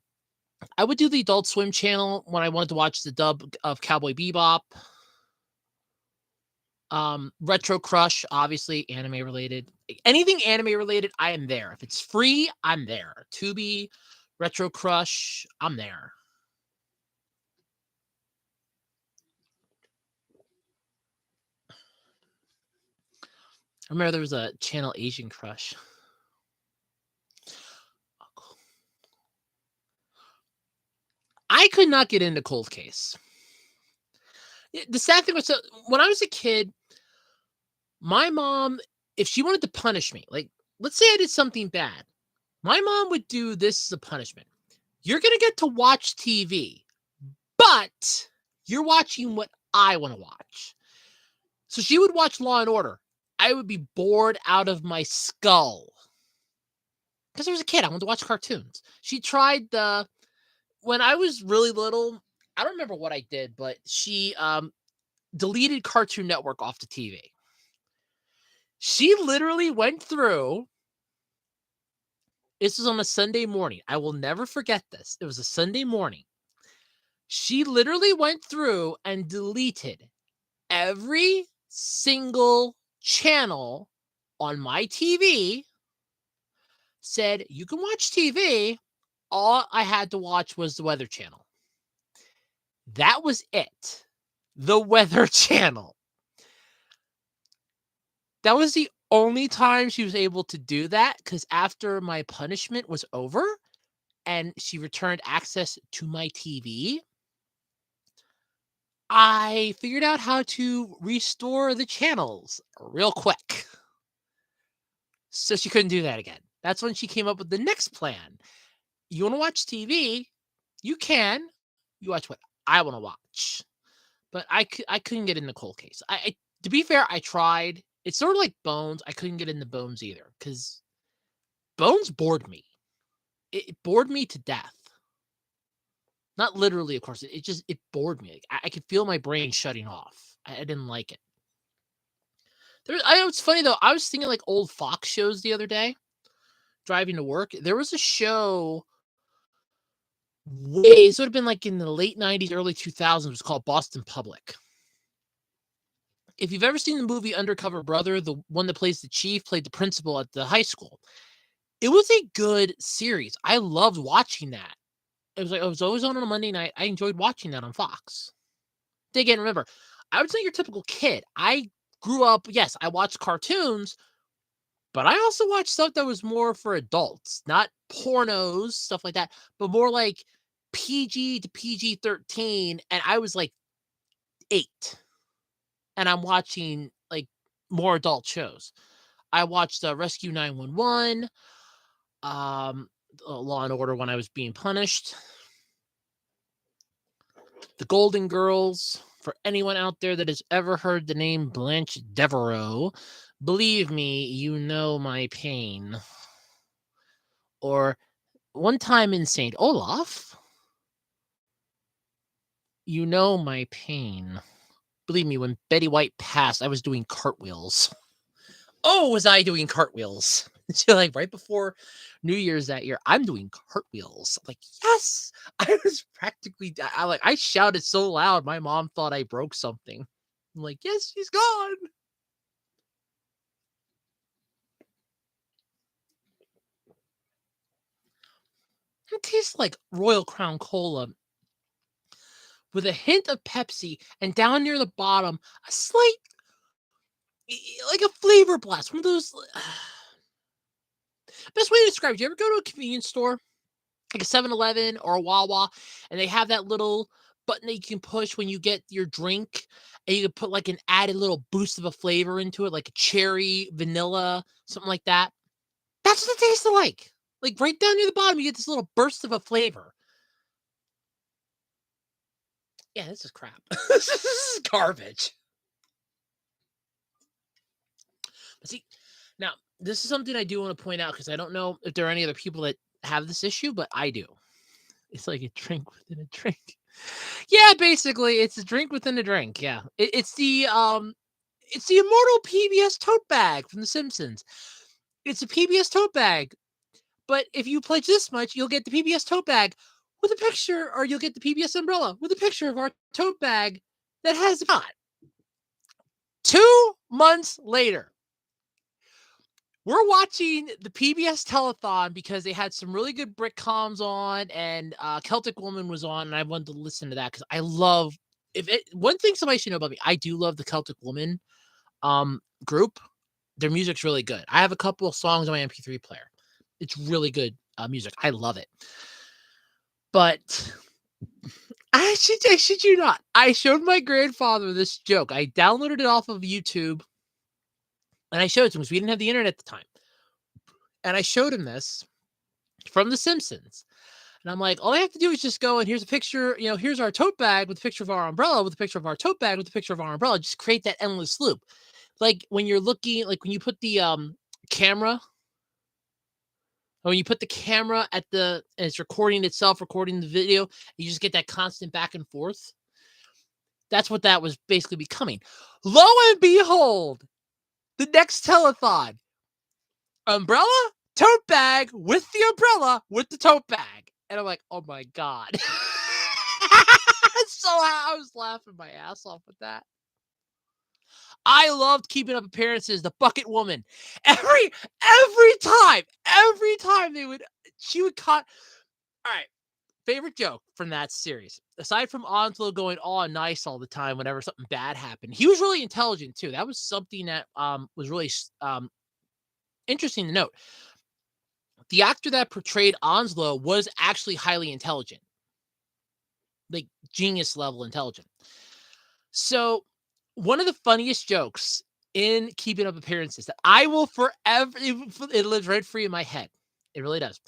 would do the Adult Swim channel when I wanted to watch the dub of Cowboy Bebop. Retro Crush, obviously anime related. Anything anime related, I am there. If it's free, I'm there. Tubi, Retro Crush, I'm there. I remember there was a channel Asian Crush. I could not get into Cold Case. The sad thing was, when I was a kid, my mom, if she wanted to punish me, like, let's say I did something bad, my mom would do this as a punishment. You're going to get to watch TV, but you're watching what I want to watch. So she would watch Law and Order. I would be bored out of my skull. Because I was a kid, I wanted to watch cartoons. She tried when I was really little, I don't remember what I did, but she deleted Cartoon Network off the TV. She literally went through. This was on a Sunday morning. I will never forget this. It was a Sunday morning. She literally went through and deleted Every single channel on my TV said, "You can watch TV." All I had to watch was the Weather Channel. That was it. The Weather Channel. That was the only time she was able to do that, because after my punishment was over and she returned access to my TV, I figured out how to restore the channels real quick. So she couldn't do that again. That's when she came up with the next plan. You want to watch TV? You can. You watch what I want to watch. But I couldn't get in the cold case. To be fair, I tried. It's sort of like Bones. I couldn't get into Bones either because Bones bored me. It bored me to death. Not literally, of course. It bored me. Like, I could feel my brain shutting off. I didn't like it. I know it's funny though. I was thinking like old Fox shows the other day, driving to work. There was a show way, it would have been like in the late 90s, early 2000s. It was called Boston Public. If you've ever seen the movie Undercover Brother, the one that plays the chief played the principal at the high school. It was a good series. I loved watching that. It was always on a Monday night. I enjoyed watching that on Fox. Again, remember, I was not your typical kid. I grew up, yes, I watched cartoons, but I also watched stuff that was more for adults, not pornos, stuff like that, but more like PG to PG-13. And I was like 8. And I'm watching like more adult shows. I watched Rescue 911, Law and Order when I was being punished, The Golden Girls. For anyone out there that has ever heard the name Blanche Devereaux, believe me, you know my pain. Or One Time in St. Olaf, you know my pain. Believe me, when Betty White passed, I was doing cartwheels. Oh, was I doing cartwheels? So like right before New Year's that year, I'm doing cartwheels. I'm like, yes, I was practically. I shouted so loud, my mom thought I broke something. I'm like, yes, she's gone. It tastes like Royal Crown Cola with a hint of Pepsi, and down near the bottom, a slight, like a flavor blast. One of those. Best way to describe it. Do you ever go to a convenience store, like a 7-Eleven or a Wawa, and they have that little button that you can push when you get your drink, and you can put like an added little boost of a flavor into it, like a cherry, vanilla, something like that? That's what it tastes like. Like right down near the bottom, you get this little burst of a flavor. Yeah, this is crap. This is garbage. But see, now this is something I do want to point out because I don't know if there are any other people that have this issue, but I do. It's like a drink within a drink. Yeah, basically, it's a drink within a drink. Yeah, it's the immortal PBS tote bag from The Simpsons. It's a PBS tote bag, but if you pledge this much, you'll get the PBS tote bag with a picture, or you'll get the PBS umbrella with a picture of our tote bag that has a pot. 2 months later, we're watching the PBS telethon because they had some really good Brit comms on, and Celtic Woman was on, and I wanted to listen to that because I love. One thing somebody should know about me, I do love the Celtic Woman group. Their music's really good. I have a couple of songs on my MP3 player. It's really good music. I love it. But I shit you not. I showed my grandfather this joke. I downloaded it off of YouTube, and I showed it to him because we didn't have the internet at the time. And I showed him this from The Simpsons. And I'm like, all I have to do is just go, and here's a picture, here's our tote bag with a picture of our umbrella, with a picture of our tote bag, with a picture of our umbrella. Just create that endless loop. Like when you're looking, like when you put the camera, or when you put the camera and it's recording itself, recording the video, you just get that constant back and forth. That's what that was basically becoming. Lo and behold, the next telethon, umbrella, tote bag with the umbrella with the tote bag. And I'm like, oh my God. So I was laughing my ass off with that. I loved Keeping Up Appearances, the bucket woman. Every time she would cut. All right, favorite joke from that series, aside from Onslow going all nice all the time whenever something bad happened, he was really intelligent too. That was something that was really interesting to note. The actor that portrayed Onslow was actually highly intelligent, like genius level intelligent. So, one of the funniest jokes in Keeping Up Appearances that I will forever, it lives rent free in my head. It really does.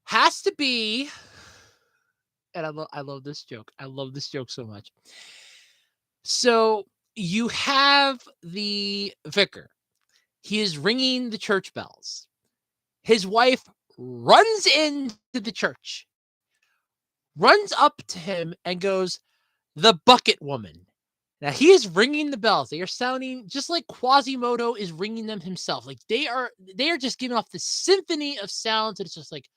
Has to be, and I love this joke. I love this joke so much. So you have the vicar. He is ringing the church bells. His wife runs into the church, runs up to him and goes, "The bucket woman." Now he is ringing the bells. They are sounding just like Quasimodo is ringing them himself. Like they are just giving off this symphony of sounds. And it's just like,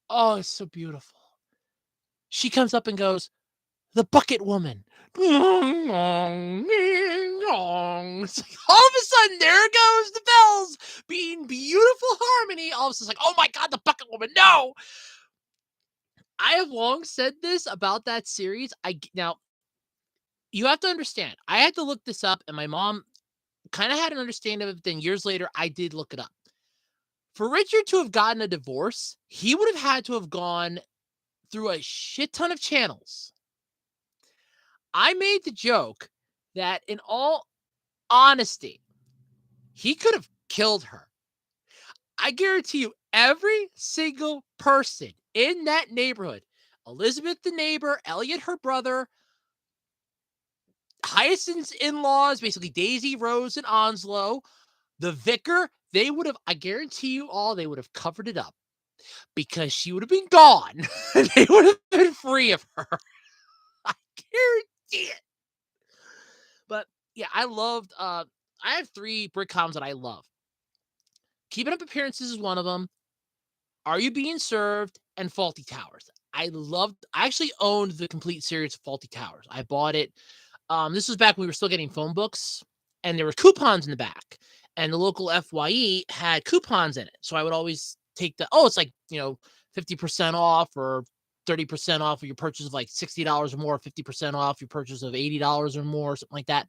oh, it's so beautiful. She comes up and goes, "The bucket woman." It's like, all of a sudden, there goes the bells being beautiful harmony. All of a sudden, it's like, oh my God, the bucket woman. No. I have long said this about that series. Now, you have to understand, I had to look this up, and my mom kind of had an understanding of it. Then years later, I did look it up. For Richard to have gotten a divorce, he would have had to have gone through a shit ton of channels. I made the joke that, in all honesty, he could have killed her. I guarantee you, every single person in that neighborhood, Elizabeth the neighbor, Elliot her brother, Hyacinth's in-laws, basically Daisy, Rose, and Onslow, the vicar, they would have, I guarantee you all, they would have covered it up because she would have been gone. They would have been free of her. I guarantee it. But yeah, I loved, I have 3 Brit coms that I love. Keeping Up Appearances is one of them. Are You Being Served? And Faulty Towers. I actually owned the complete series of Faulty Towers. I bought it. This was back when we were still getting phone books, and there were coupons in the back, and the local FYE had coupons in it. So I would always take it's like, 50% off or 30% off of your purchase of like $60 or more, 50% off your purchase of $80 or more, something like that.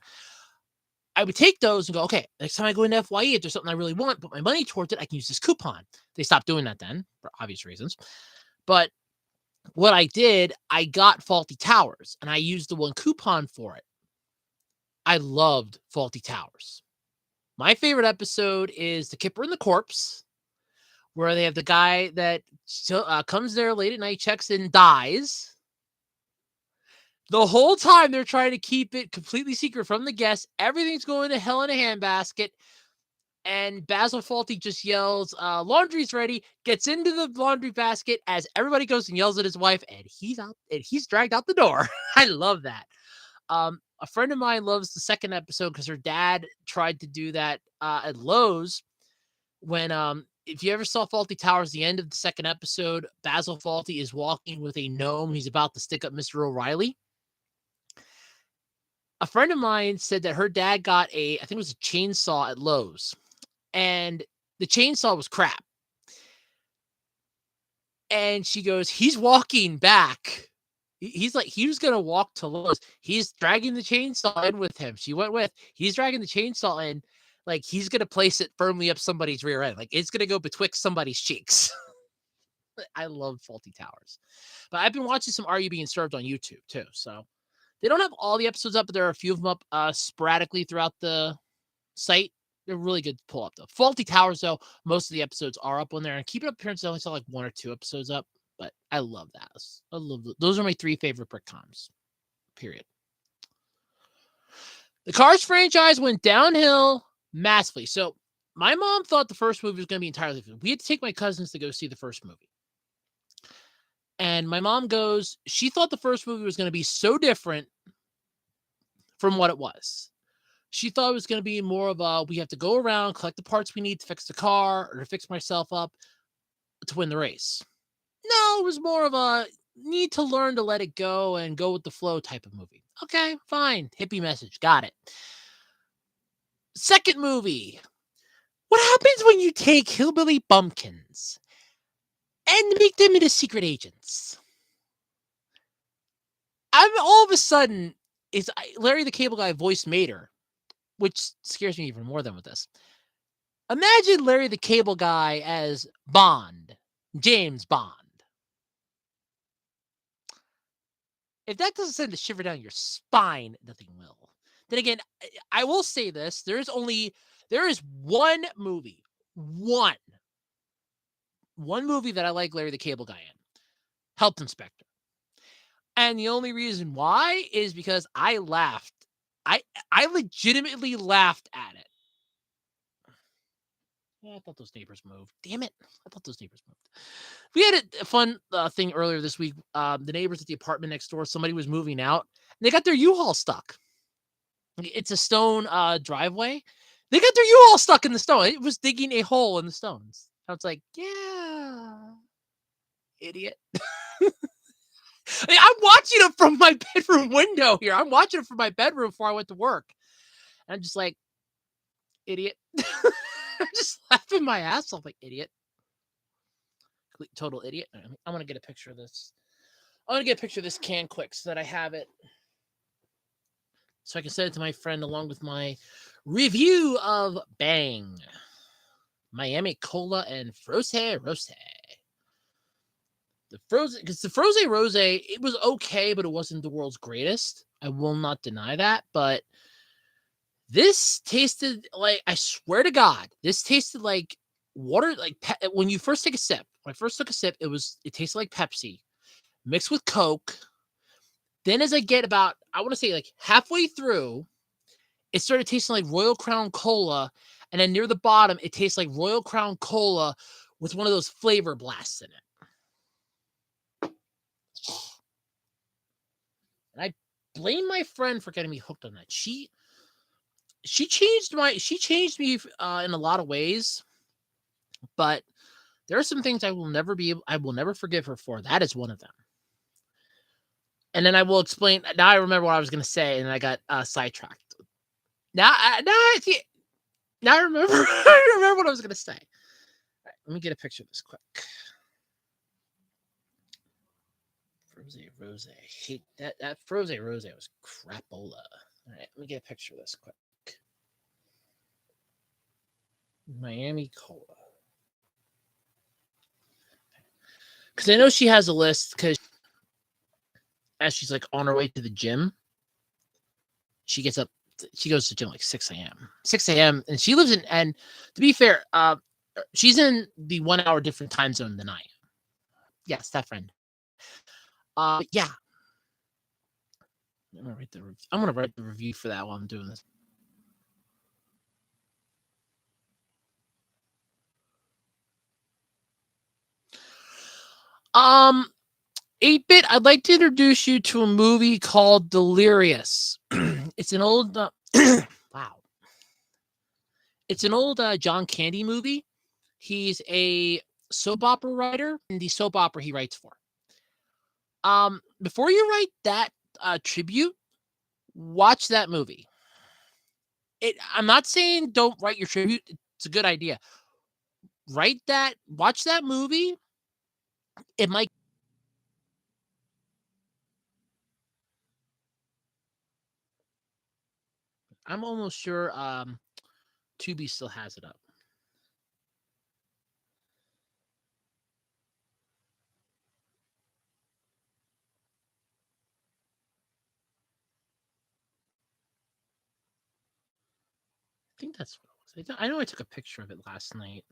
I would take those and go, okay, next time I go into FYE, if there's something I really want, put my money towards it, I can use this coupon. They stopped doing that then for obvious reasons. But what I did, I got Faulty Towers and I used the one coupon for it. I loved Faulty Towers. My favorite episode is The Kipper and the Corpse, where they have the guy that comes there late at night, checks in, dies. The whole time they're trying to keep it completely secret from the guests. Everything's going to hell in a handbasket. And Basil Fawlty just yells, laundry's ready, gets into the laundry basket as everybody goes and yells at his wife, and he's dragged out the door. I love that. A friend of mine loves the second episode because her dad tried to do that at Lowe's when if you ever saw Faulty Towers, the end of the second episode, Basil Fawlty is walking with a gnome. He's about to stick up Mr. O'Reilly. A friend of mine said that her dad got I think it was a chainsaw at Lowe's, and the chainsaw was crap. And she goes, he's walking back. He's like, he was going to walk to Lowe's. He's dragging the chainsaw in with him. She went with, he's dragging the chainsaw in. Like, he's going to place it firmly up somebody's rear end. Like, it's going to go betwixt somebody's cheeks. I love Faulty Towers. But I've been watching some Are You Being Served on YouTube, too. So they don't have all the episodes up, but there are a few of them up sporadically throughout the site. They're really good to pull up, though. Faulty Towers, though, most of the episodes are up on there. And Keeping Up Appearances, I only saw like 1 or 2 episodes up. But I love that. Those are my 3 favorite Britcoms, period. The Cars franchise went downhill massively. So my mom thought the first movie was going to be entirely different. We had to take my cousins to go see the first movie. And my mom goes, she thought the first movie was going to be so different from what it was. She thought it was going to be more of we have to go around, collect the parts we need to fix the car or to fix myself up to win the race. No, it was more of a need to learn to let it go and go with the flow type of movie. Okay, fine. Hippie message. Got it. Second movie. What happens when you take hillbilly bumpkins and make them into secret agents? I'm all of a sudden is Larry the Cable Guy voice Mater, which scares me even more than with this. Imagine Larry the Cable Guy as Bond, James Bond. If that doesn't send a shiver down your spine, nothing will. Then again, I will say this: there is one movie, one movie that I like Larry the Cable Guy in, Health Inspector, and the only reason why is because I laughed. I legitimately laughed at it. Yeah, I thought those neighbors moved. Damn it! I thought those neighbors moved. We had a fun thing earlier this week. The neighbors at the apartment next door, somebody was moving out, and they got their U-Haul stuck. It's a stone driveway. They got their U-Haul stuck in the stone. It was digging a hole in the stones. I was like, yeah, idiot. I mean, I'm watching it from my bedroom window here. I'm watching it from my bedroom before I went to work. And I'm just like, idiot. I'm just laughing my ass off like, idiot. Total idiot. I'm going to get a picture of this. I'm going to get a picture of this can quick so that I have it. So I can send it to my friend along with my review of Bang, Miami Cola, and Froze Rose. The Froze Rose, it was okay, but it wasn't the world's greatest. I will not deny that. But this tasted like, I swear to God, this tasted like water. Like when you first take a sip. When I first took a sip, it tasted like Pepsi mixed with Coke. Then as I get about, I want to say like halfway through, it started tasting like Royal Crown Cola. And then near the bottom, it tastes like Royal Crown Cola with one of those flavor blasts in it. And I blame my friend for getting me hooked on that. She changed me in a lot of ways, but there are some things I will never forgive her for. That is one of them. And then I will explain. Now I remember what I was going to say, and I got sidetracked. Now I remember. I remember what I was going to say. All right, let me get a picture of this quick. Froze Rose. I hate that. That Froze Rose was crapola. All right, let me get a picture of this quick. Miami Cola. Because I know she has a list, because as she's like on her way to the gym, she goes to the gym like 6 a.m. 6 a.m. And she lives in, and to be fair, she's in the 1 hour different time zone than I am. Yes, that friend. Yeah. I'm gonna write the review for that while I'm doing this. 8-bit, I'd like to introduce you to a movie called Delirious. It's an old wow. It's an old John Candy movie. He's a soap opera writer in the soap opera he writes for. Before you write that tribute, watch that movie. I'm not saying don't write your tribute. It's a good idea. Watch that movie. It might. I'm almost sure Tubi still has it up. I think that's what it was. I know I took a picture of it last night.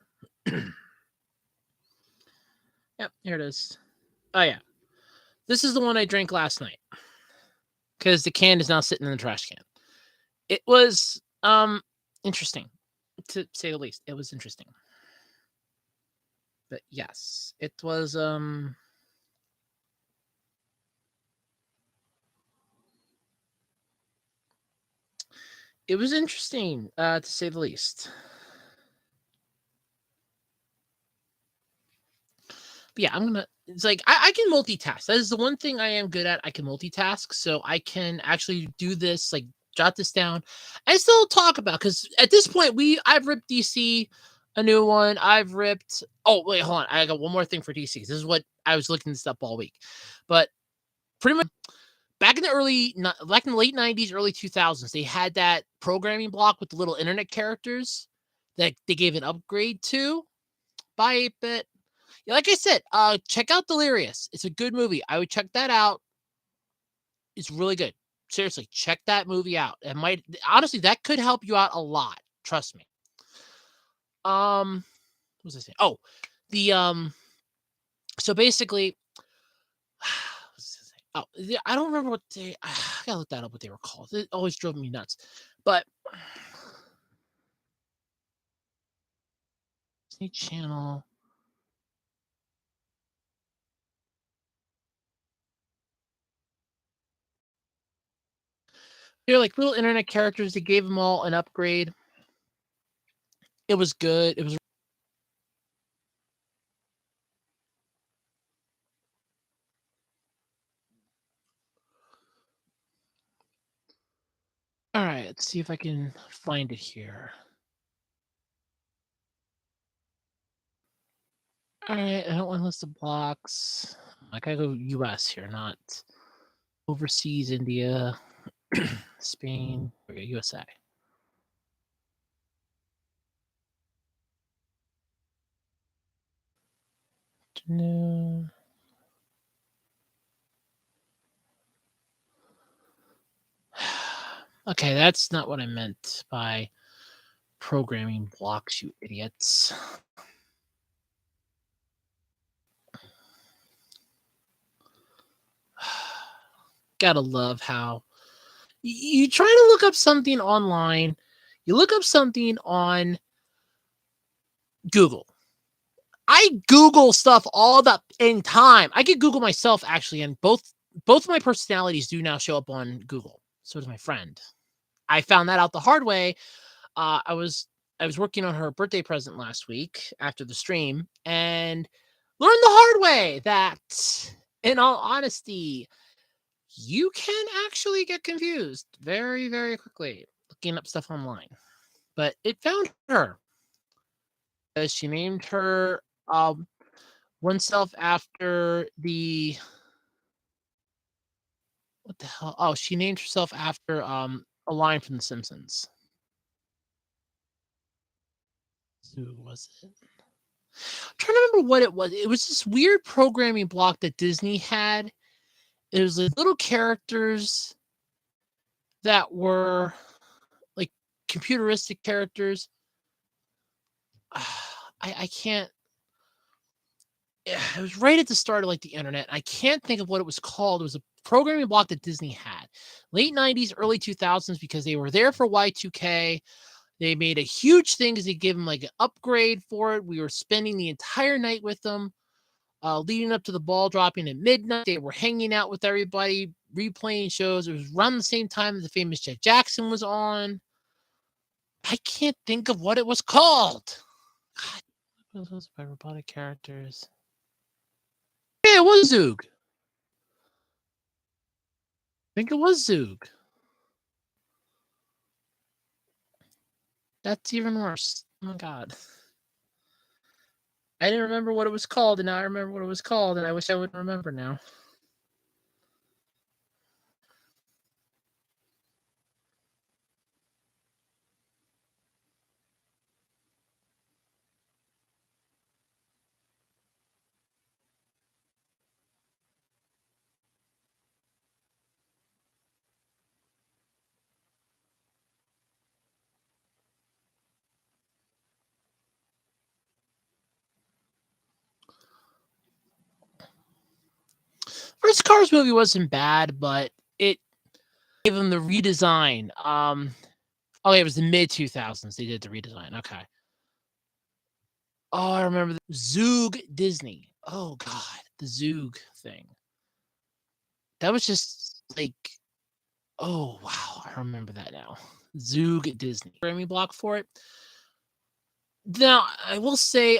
Yep, here it is. Oh yeah, this is the one I drank last night because the can is now sitting in the trash can. It was interesting, to say the least. It was interesting, but yes, it was it was interesting, to say the least. But yeah, I'm gonna it's like I can multitask. That is the one thing I am good at. I can multitask, so I can actually do this, like jot this down, and still talk about. Because at this point, I've ripped DC a new one. I've ripped. Oh wait, hold on. I got one more thing for DC. This is what I was looking this up all week, but pretty much back in the late '90s, early 2000s, they had that programming block with the little internet characters that they gave an upgrade to by 8-bit. Yeah, like I said, check out Delirious. It's a good movie. I would check that out. It's really good. Seriously, check that movie out. It might honestly that could help you out a lot. Trust me. What was I saying? Oh, the so basically, what was I saying? Oh, I don't remember what they. I gotta look that up. What they were called. It always drove me nuts. But Disney Channel. They're like little internet characters. They gave them all an upgrade. It was good. It was all right. Let's see if I can find it here. All right, I don't want to list of blocks. I gotta go U.S. here, not overseas. India, Spain, okay, USA. No. Okay, that's not what I meant by programming blocks, you idiots. Gotta love how you try to look up something online. You look up something on Google. I Google stuff all the in time. I could Google myself actually, and both of my personalities do now show up on Google. So does my friend. I found that out the hard way. I was working on her birthday present last week after the stream, and learned the hard way that, in all honesty, you can actually get confused very, very quickly looking up stuff online. But it found her. She named her oneself after the what the hell? Oh, she named herself after a line from The Simpsons. Who was it? I'm trying to remember what it was. It was this weird programming block that Disney had. It was like little characters that were like computeristic characters. I can't. It was right at the start of like the internet. I can't think of what it was called. It was a programming block that Disney had, late '90s, early 2000s, because they were there for Y2K. They made a huge thing because they gave them like an upgrade for it. We were spending the entire night with them, leading up to the ball dropping at midnight. They were hanging out with everybody, replaying shows. It was around the same time that the famous Jet Jackson was on. I can't think of what it was called. God, what was by robotic characters? Yeah, it was Zoog. I think it was Zoog. That's even worse. Oh my god. I didn't remember what it was called, and now I remember what it was called, and I wish I would remember now. First Cars movie wasn't bad, but it gave them the redesign. Oh, yeah, it was the mid 2000s. They did the redesign. Okay. Oh, I remember the Zoog Disney. Oh god, the Zoog thing. That was just like, oh wow, I remember that now. Zoog Disney. Grammy block for it. Now I will say,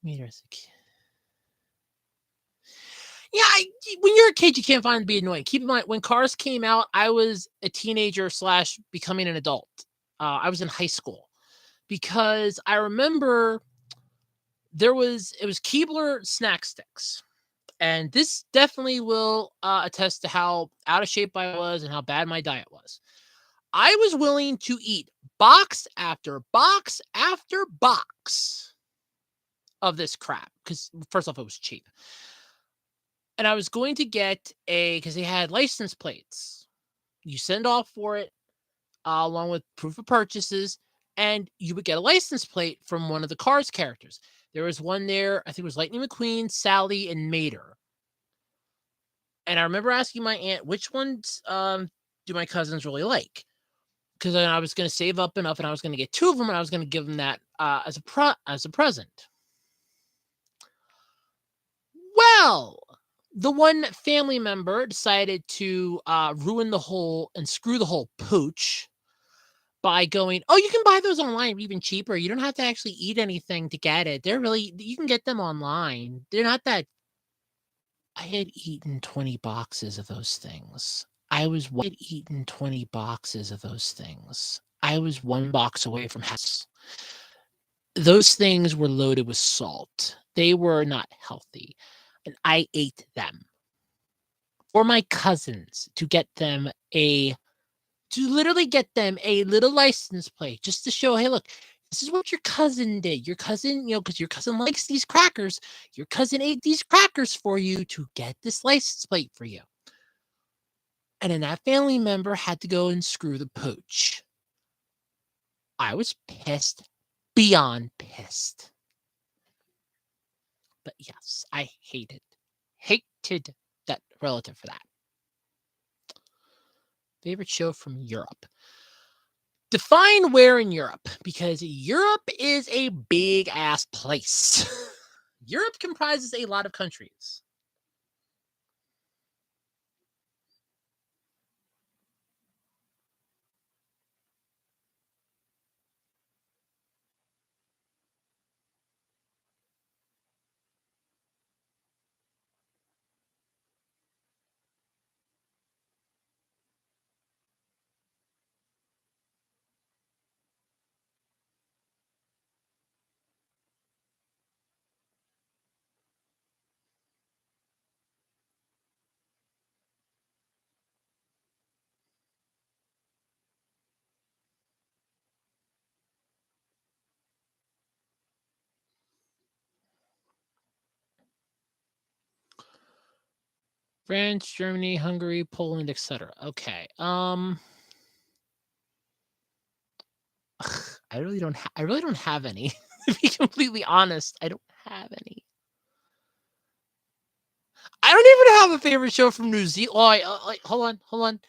me as a kid. Yeah, when you're a kid, you can't find it to be annoying. Keep in mind, when Cars came out, I was a teenager slash becoming an adult. I was in high school because I remember it was Keebler snack sticks. And this definitely will attest to how out of shape I was and how bad my diet was. I was willing to eat box after box after box of this crap because, first off, it was cheap. And I was going to get because they had license plates. You send off for it along with proof of purchases, and you would get a license plate from one of the Cars characters. There was one there, I think it was Lightning McQueen, Sally, and Mater. And I remember asking my aunt, which ones do my cousins really like? Because I was going to save up enough and I was going to get two of them and I was going to give them that as a present. Well, the one family member decided to ruin the whole and screw the whole pooch by going, oh, you can buy those online even cheaper. You don't have to actually eat anything to get it. You can get them online. They're not that. I had eaten 20 boxes of those things. I had eaten 20 boxes of those things. I was one box away from house. Those things were loaded with salt. They were not healthy. And I ate them for my cousins to literally get them a little license plate just to show, hey, look, this is what your cousin did. Your cousin, because your cousin likes these crackers. Your cousin ate these crackers for you to get this license plate for you. And then that family member had to go and screw the pooch. I was pissed, beyond pissed. But yes, I hated that relative for that. Favorite show from Europe. Define where in Europe, because Europe is a big ass place. Europe comprises a lot of countries. France, Germany, Hungary, Poland, etc. Okay. I really don't have any. To be completely honest, I don't have any. I don't even have a favorite show from New Zealand. Oh, hold on.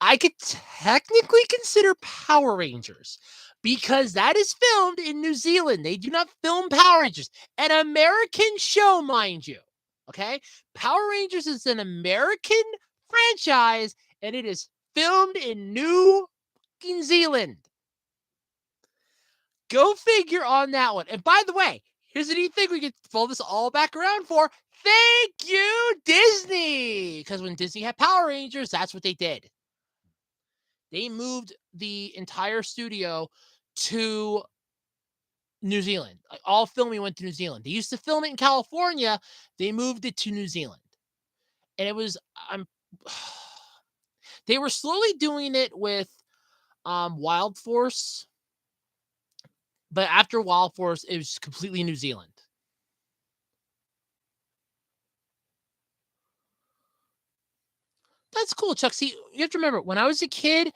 I could technically consider Power Rangers because that is filmed in New Zealand. They do not film Power Rangers, an American show, mind you. Okay, Power Rangers is an American franchise, and it is filmed in New Zealand. Go figure on that one. And by the way, here's a neat thing we can pull this all back around for. Thank you, Disney! Because when Disney had Power Rangers, that's what they did. They moved the entire studio to New Zealand. Like, all filming went to New Zealand. They used to film it in California. They moved it to New Zealand. And it was they were slowly doing it with Wild Force. But after Wild Force, it was completely New Zealand. That's cool, Chuck. See, you have to remember, when I was a kid,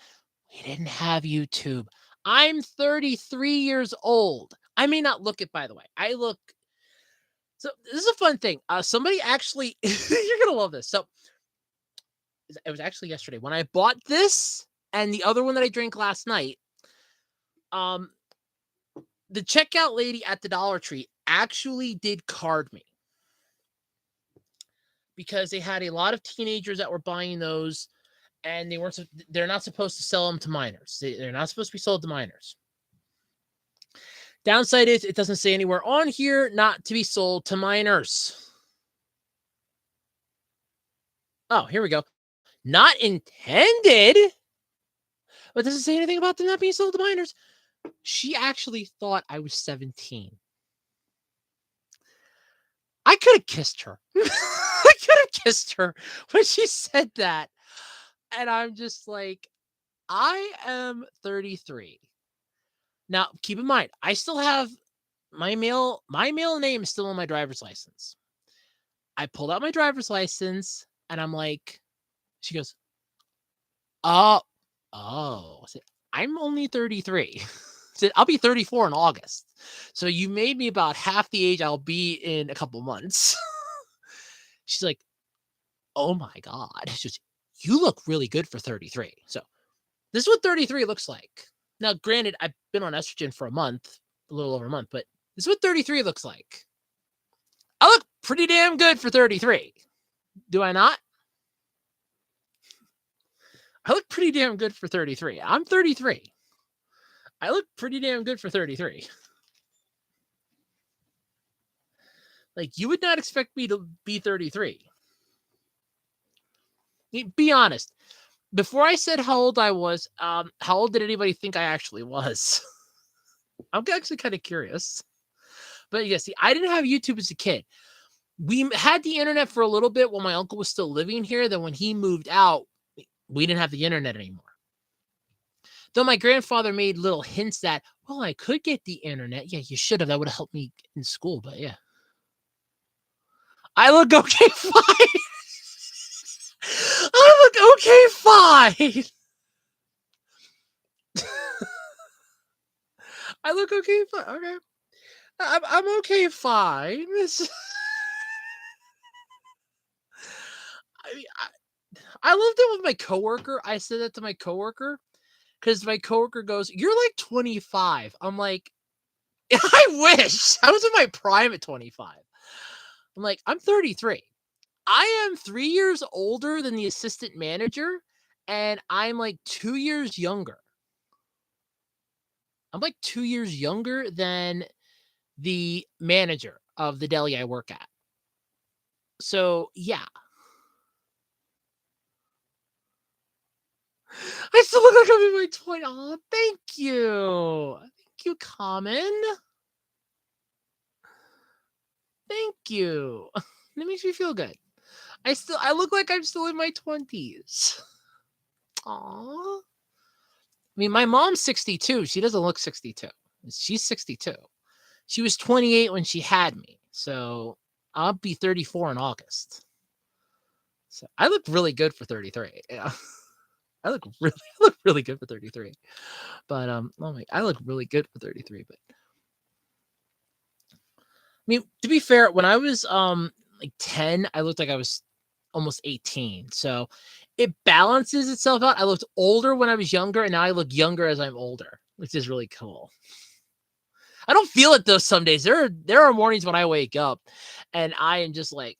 we didn't have YouTube. I'm 33 years old. I may not look it, by the way. So this is a fun thing. Somebody actually, you're gonna love this. So it was actually yesterday when I bought this and the other one that I drank last night. Um, the checkout lady at the Dollar Tree actually did card me because they had a lot of teenagers that were buying those, and they're not supposed to sell them to minors. They're not supposed to be sold to minors. Downside is it doesn't say anywhere on here not to be sold to minors. Oh, here we go. Not intended, but doesn't say anything about them not being sold to minors. She actually thought I was 17. I could have kissed her. I could have kissed her when she said that. And I'm just like, I am 33. Now, keep in mind, I still have my male name is still on my driver's license. I pulled out my driver's license and I'm like, she goes, "Oh, oh." I said, "I'm only 33." I said, "I'll be 34 in August. So you made me about half the age I'll be in a couple months." She's like, "Oh my God." She goes, "You look really good for 33." So this is what 33 looks like. Now, granted, I've been on estrogen for a month, a little over a month, but this is what 33 looks like. I look pretty damn good for 33. Do I not? I look pretty damn good for 33. I'm 33. I look pretty damn good for 33. Like, you would not expect me to be 33. Be honest. Before I said how old I was, how old did anybody think I actually was? I'm actually kind of curious. But yeah, see, I didn't have YouTube as a kid. We had the internet for a little bit when my uncle was still living here. Then when he moved out, we didn't have the internet anymore. Though my grandfather made little hints that, well, I could get the internet. Yeah, you should have. That would have helped me in school. But yeah, I look okay fine. I look okay fine. I look okay fine. Okay. I'm okay fine. I mean, I loved it with my coworker. I said that to my coworker because my coworker goes, "You're like 25." I'm like, I wish I was in my prime at 25. I'm like, I'm 33. I am 3 years older than the assistant manager, and I'm like 2 years younger. I'm like 2 years younger than the manager of the deli I work at. So yeah, I still look like I'm in my 20s. Oh, thank you. Thank you, Common. Thank you. That makes me feel good. I look like I'm still in my 20s. Aw. I mean, my mom's 62. She doesn't look 62. She's 62. She was 28 when she had me. So I'll be 34 in August. So I look really good for 33. Yeah. I look really good for 33. But oh my, I look really good for 33. But I mean, to be fair, when I was like 10, I looked like I was almost 18. So it balances itself out. I looked older when I was younger, and now I look younger as I'm older, which is really cool. I don't feel it though some days. There are mornings when I wake up and I am just like,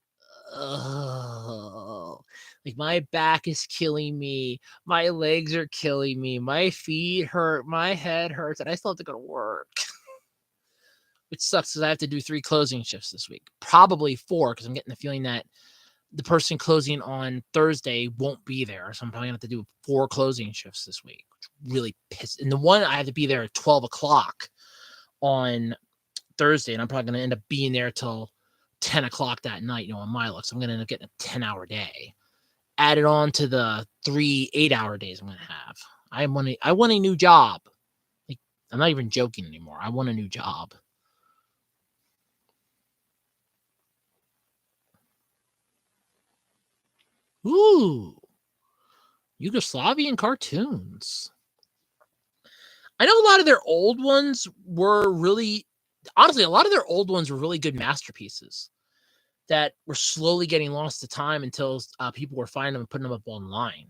oh, like my back is killing me, my legs are killing me, my feet hurt, my head hurts, and I still have to go to work. Which sucks because I have to do 3 closing shifts this week. Probably 4, because I'm getting the feeling that the person closing on Thursday won't be there. So I'm probably gonna have to do 4 closing shifts this week, which really pissed. And the one I had to be there at 12 o'clock on Thursday, and I'm probably gonna end up being there till 10 o'clock that night, on my luck. So I'm gonna end up getting a 10-hour day. Added on to the 3 8-hour days I'm gonna have. I want a new job. Like, I'm not even joking anymore. I want a new job. Ooh, Yugoslavian cartoons. I know a lot of their old ones were really, honestly, a lot of their old ones were really good masterpieces that were slowly getting lost to time until people were finding them and putting them up online.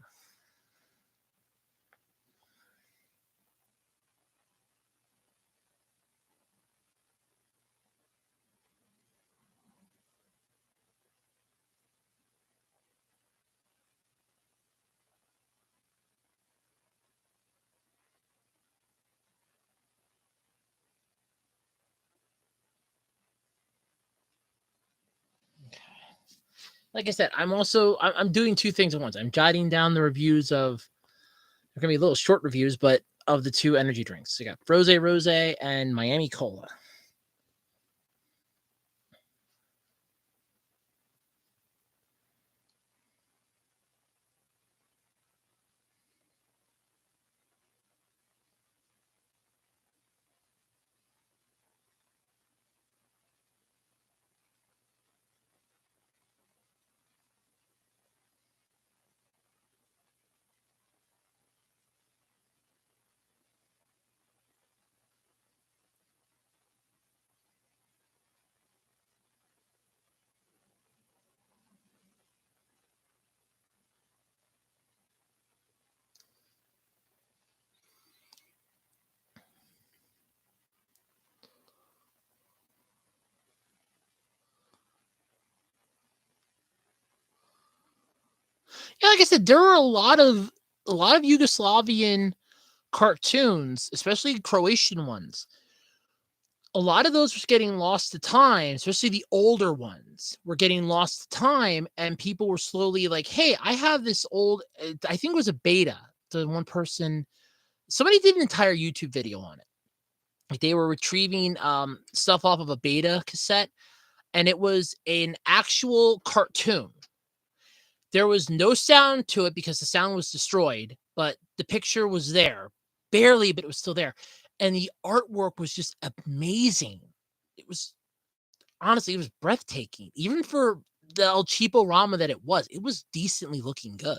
Like I said, I'm doing 2 things at once. I'm jotting down the reviews of they're gonna be little short reviews, but of the 2 energy drinks. So you got Rose and Miami Cola. Yeah, like I said, there are a lot of Yugoslavian cartoons, especially Croatian ones. A lot of those was getting lost to time, especially the older ones were getting lost to time, and people were slowly like, "Hey, I have this old." I think it was a beta. The one person, somebody did an entire YouTube video on it. Like they were retrieving stuff off of a beta cassette, and it was an actual cartoon. There was no sound to it because the sound was destroyed, but the picture was there, barely, but it was still there. And the artwork was just amazing. It was honestly, it was breathtaking. Even for the El Cheapo Rama that it was decently looking good.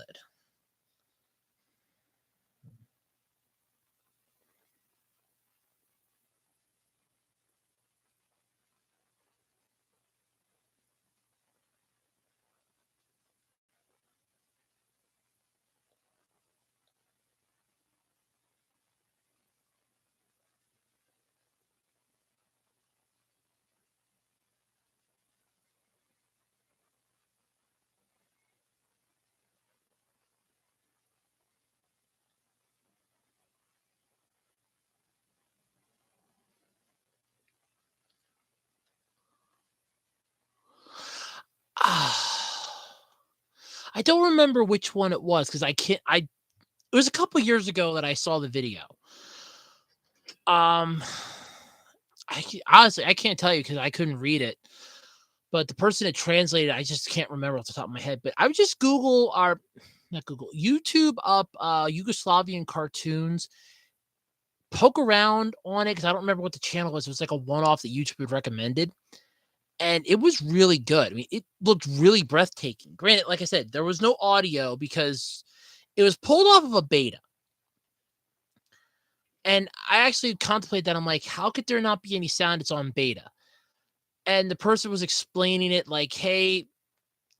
I don't remember which one it was because I can't. I It was a couple years ago that I saw the video. Um, honestly, I can't tell you because I couldn't read it. But the person that translated, I just can't remember off the top of my head. But I would just Google our not Google YouTube up Yugoslavian cartoons, poke around on it because I don't remember what the channel was. It was like a one-off that YouTube had recommended, and it was really good. I mean, it looked really breathtaking. Granted, like I said, there was no audio because it was pulled off of a beta. And I actually contemplated that. I'm like, how could there not be any sound? It's on beta. And the person was explaining it like, hey,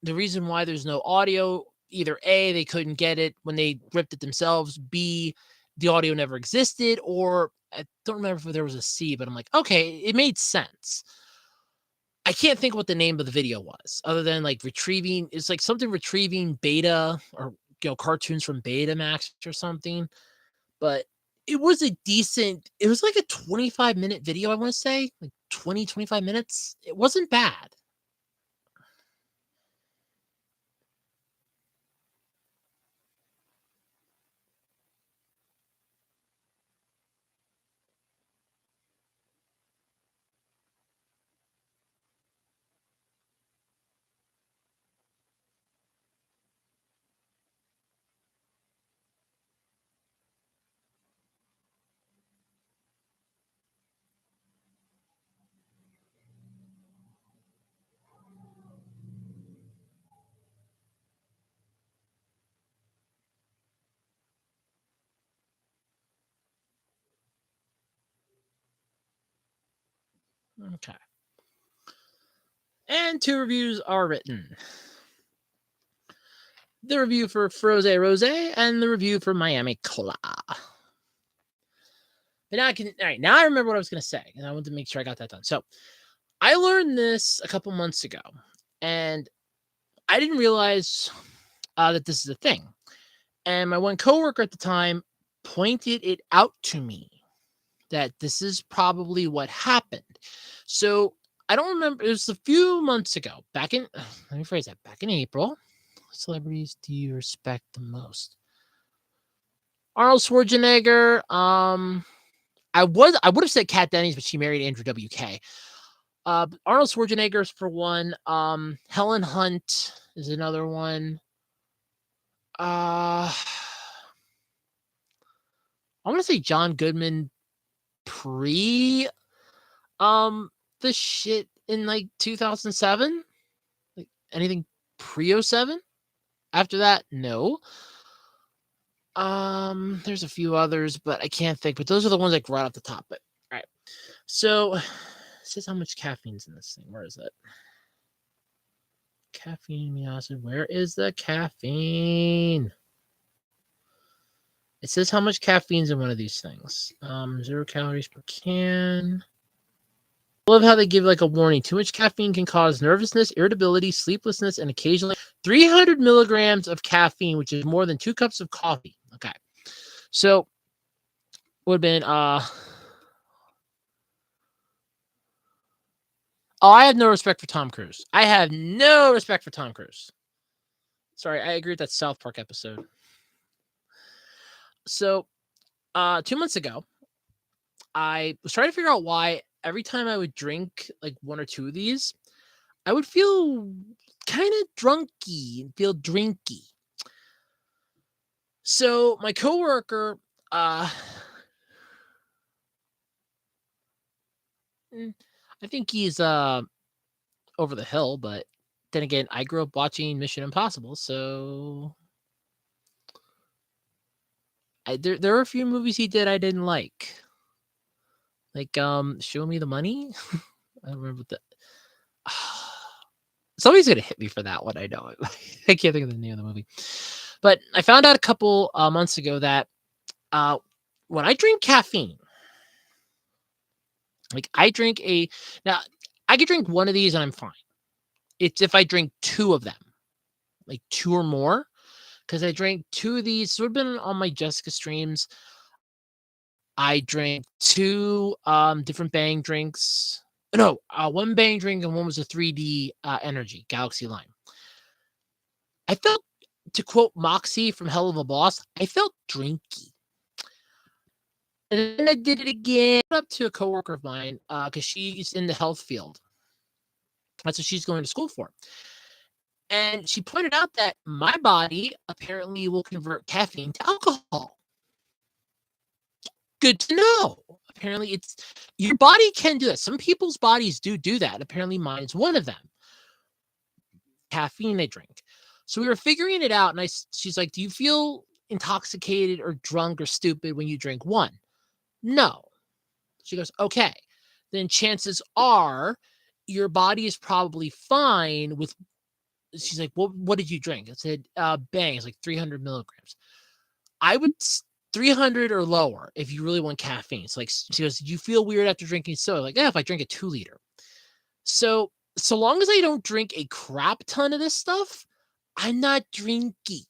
the reason why there's no audio, either A, they couldn't get it when they ripped it themselves, B, the audio never existed, or I don't remember if there was a C, but I'm like, okay, it made sense. I can't think what the name of the video was other than like retrieving, it's like something retrieving beta or cartoons from Betamax or something. But it was like a 25-minute video, I want to say, like 20, 25 minutes. It wasn't bad. Okay. And 2 reviews are written. The review for Froze Rose and the review for Miami Cola. But now I can, all right, now I remember what I was going to say, and I wanted to make sure I got that done. So I learned this a couple months ago, and I didn't realize that this is a thing. And my one coworker at the time pointed it out to me that this is probably what happened. So I don't remember. It was a few months ago. Back in let me phrase that. Back in April. What celebrities do you respect the most? Arnold Schwarzenegger. I would have said Kat Dennings, but she married Andrew WK. Arnold Schwarzenegger's for one. Helen Hunt is another one. Uh I want to say John Goodman pre the shit in like 2007. Like anything pre 07? After that, no. There's a few others, but I can't think. But those are the ones like right off the top. But all right. So it says how much caffeine's in this thing. Where is it? Caffeine, amino acid. Where is the caffeine? It says how much caffeine's in one of these things. 0 calories per can. I love how they give like a warning. Too much caffeine can cause nervousness, irritability, sleeplessness, and occasionally 300 milligrams of caffeine, which is more than 2 cups of coffee. Okay. So would have been oh, I have no respect for Tom Cruise. I have no respect for Tom Cruise. Sorry, I agree with that South Park episode. So 2 months ago, I was trying to figure out why every time I would drink like 1 or 2 of these, I would feel kind of drunky and feel drinky. So my coworker, I think he's over the hill, but then again, I grew up watching Mission Impossible, so there are a few movies he did I didn't like Show Me the Money. I don't remember what the. Somebody's gonna hit me for that one. I know. I can't think of the name of the movie, but I found out a couple months ago that when I drink caffeine, like I drink now, I could drink 1 of these and I'm fine. It's if I drink 2 of them, like 2 or more, because I drank 2 of these. So it would have been on my Jessica streams. I drank 2 different Bang drinks. No, 1 Bang drink and one was a 3D energy Galaxy Lime. I felt, to quote Moxie from Hell of a Boss, I felt drinky. And then I did it again up to a coworker of mine because she's in the health field. That's what she's going to school for. And she pointed out that my body apparently will convert caffeine to alcohol. Good to know. Apparently, it's your body can do that. Some people's bodies do that. Apparently, mine's one of them. Caffeine I drink. So we were figuring it out, and she's like, "Do you feel intoxicated or drunk or stupid when you drink 1?" No. She goes, "Okay, then chances are your body is probably fine with." She's like, what did you drink? I said, Bang. It's like 300 milligrams. I would 300 or lower if you really want caffeine. It's like, she goes, "Do you feel weird after drinking soda?" Like, yeah, if I drink a 2-liter. So long as I don't drink a crap ton of this stuff, I'm not drinky.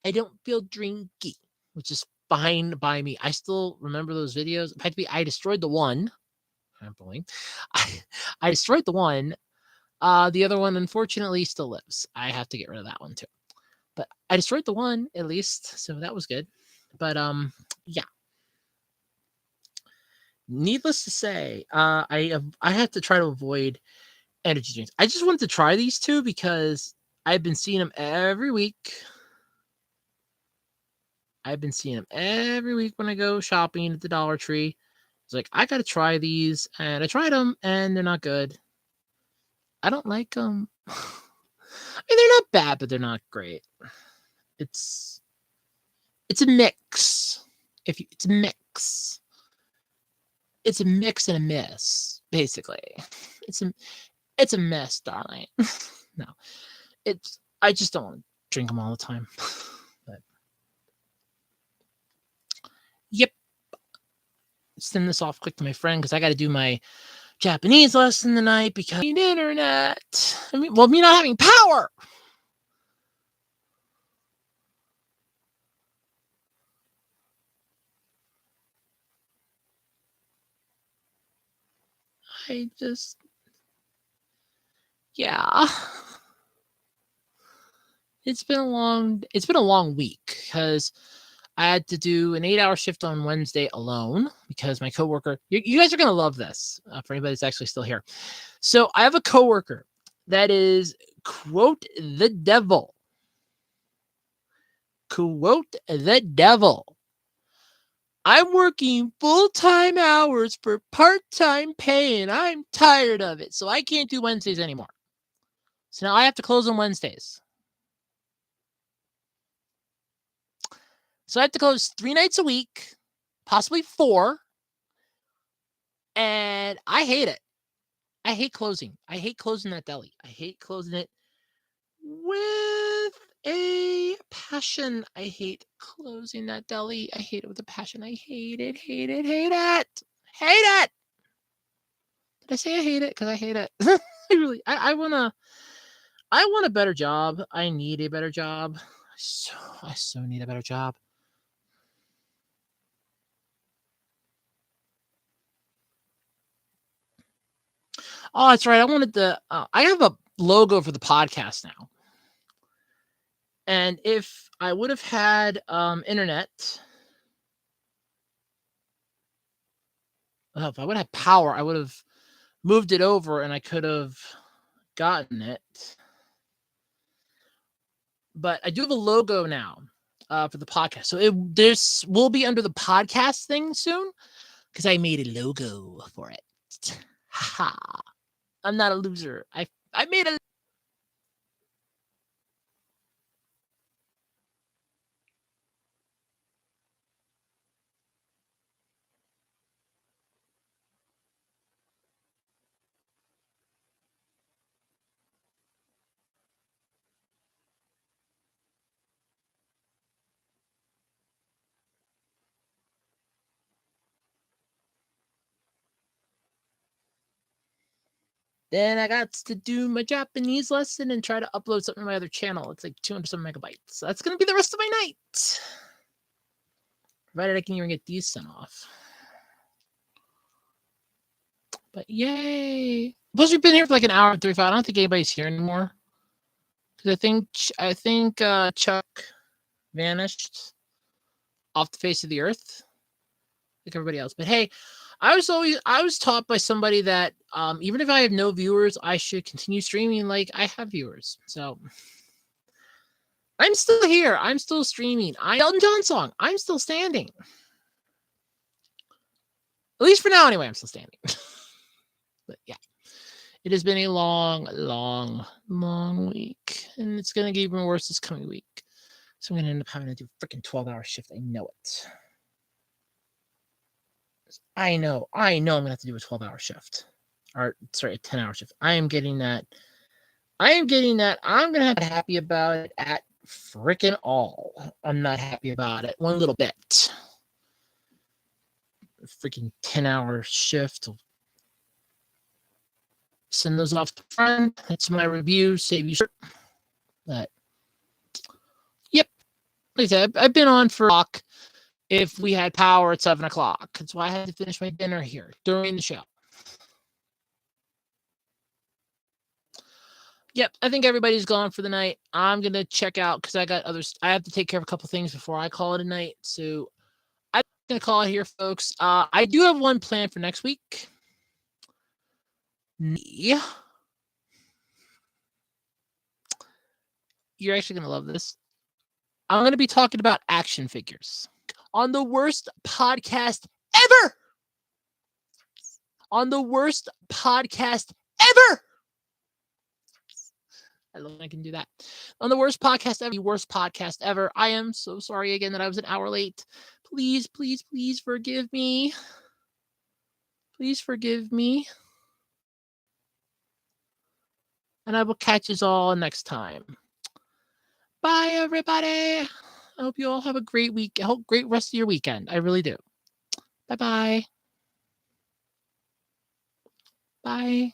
I don't feel drinky, which is fine by me. I still remember those videos. In fact, I destroyed the one. I destroyed the one. The other one, unfortunately, still lives. I have to get rid of that one too. But I destroyed the one at least, so that was good. But yeah. Needless to say, I have to try to avoid energy drinks. I just wanted to try these 2 because I've been seeing them every week. I've been seeing them every week when I go shopping at the Dollar Tree. It's like, I got to try these, and I tried them, and they're not good. I don't like them. I mean, they're not bad, but they're not great. It's a mix. It's a mix. It's a mix and a miss, basically. It's a mess, darling. No. I just don't want to drink them all the time. But yep. Send this off quick to my friend because I got to do my Japanese lesson tonight because the internet. I mean, well, me not having power. I just Yeah. It's been a long week because I had to do an 8-hour shift on Wednesday alone because my coworker. You guys are gonna love this for anybody that's actually still here. So I have a coworker that is quote the devil. Quote the devil. I'm working full-time hours for part-time pay and I'm tired of it. So I can't do Wednesdays anymore. So now I have to close on Wednesdays. So I have to close 3 nights a week, possibly 4, and I hate it. I hate closing. I hate closing that deli. I hate closing it with a passion. I hate closing that deli. I hate it with a passion. I hate it, hate it, hate it. Hate it. Did I say I hate it? Because I hate it. I want a better job. I need a better job. I so need a better job. Oh, that's right. I wanted to. I have a logo for the podcast now, and if I would have had internet, well, if I would have power, I would have moved it over, and I could have gotten it. But I do have a logo now for the podcast, so this will be under the podcast thing soon because I made a logo for it. Ha! I'm not a loser. I made a. Then I got to do my Japanese lesson and try to upload something to my other channel. It's like 200 some megabytes. So that's gonna be the rest of my night. Provided I can even get these sent off. But yay! Plus, we've been here for like an hour and 35. I don't think anybody's here anymore. Because I think Chuck vanished off the face of the earth, like everybody else. But hey, I was taught by somebody that even if I have no viewers, I should continue streaming like I have viewers. So I'm still here. I'm still streaming. Elton John song. I'm still standing. At least for now, anyway. I'm still standing. But yeah, it has been a long, long, long week, and it's gonna get even worse this coming week. So I'm gonna end up having to do a freaking 12-hour shift. I know it. I know. I'm gonna have to do a 12-hour shift. Or sorry, a 10-hour shift. I am getting that. I'm gonna have to be happy about it at freaking all. I'm not happy about it one little bit. Freaking 10-hour shift. Send those off to friend. That's my review. Save you. But yep. Like I said, I've been on for a walk. If we had power at 7:00, that's why I had to finish my dinner here during the show. Yep, I think everybody's gone for the night. I'm gonna check out because I got others. I have to take care of a couple things before I call it a night. So I'm gonna call it here, folks. I do have one plan for next week. Yeah, you're actually gonna love this. I'm gonna be talking about action figures on the worst podcast ever. On the worst podcast ever. I love I can do that. On the worst podcast ever, the worst podcast ever. I am so sorry again that I was an hour late. Please, please, please forgive me. Please forgive me. And I will catch us all next time. Bye, everybody. I hope you all have a great week. I hope great rest of your weekend. I really do. Bye-bye. Bye.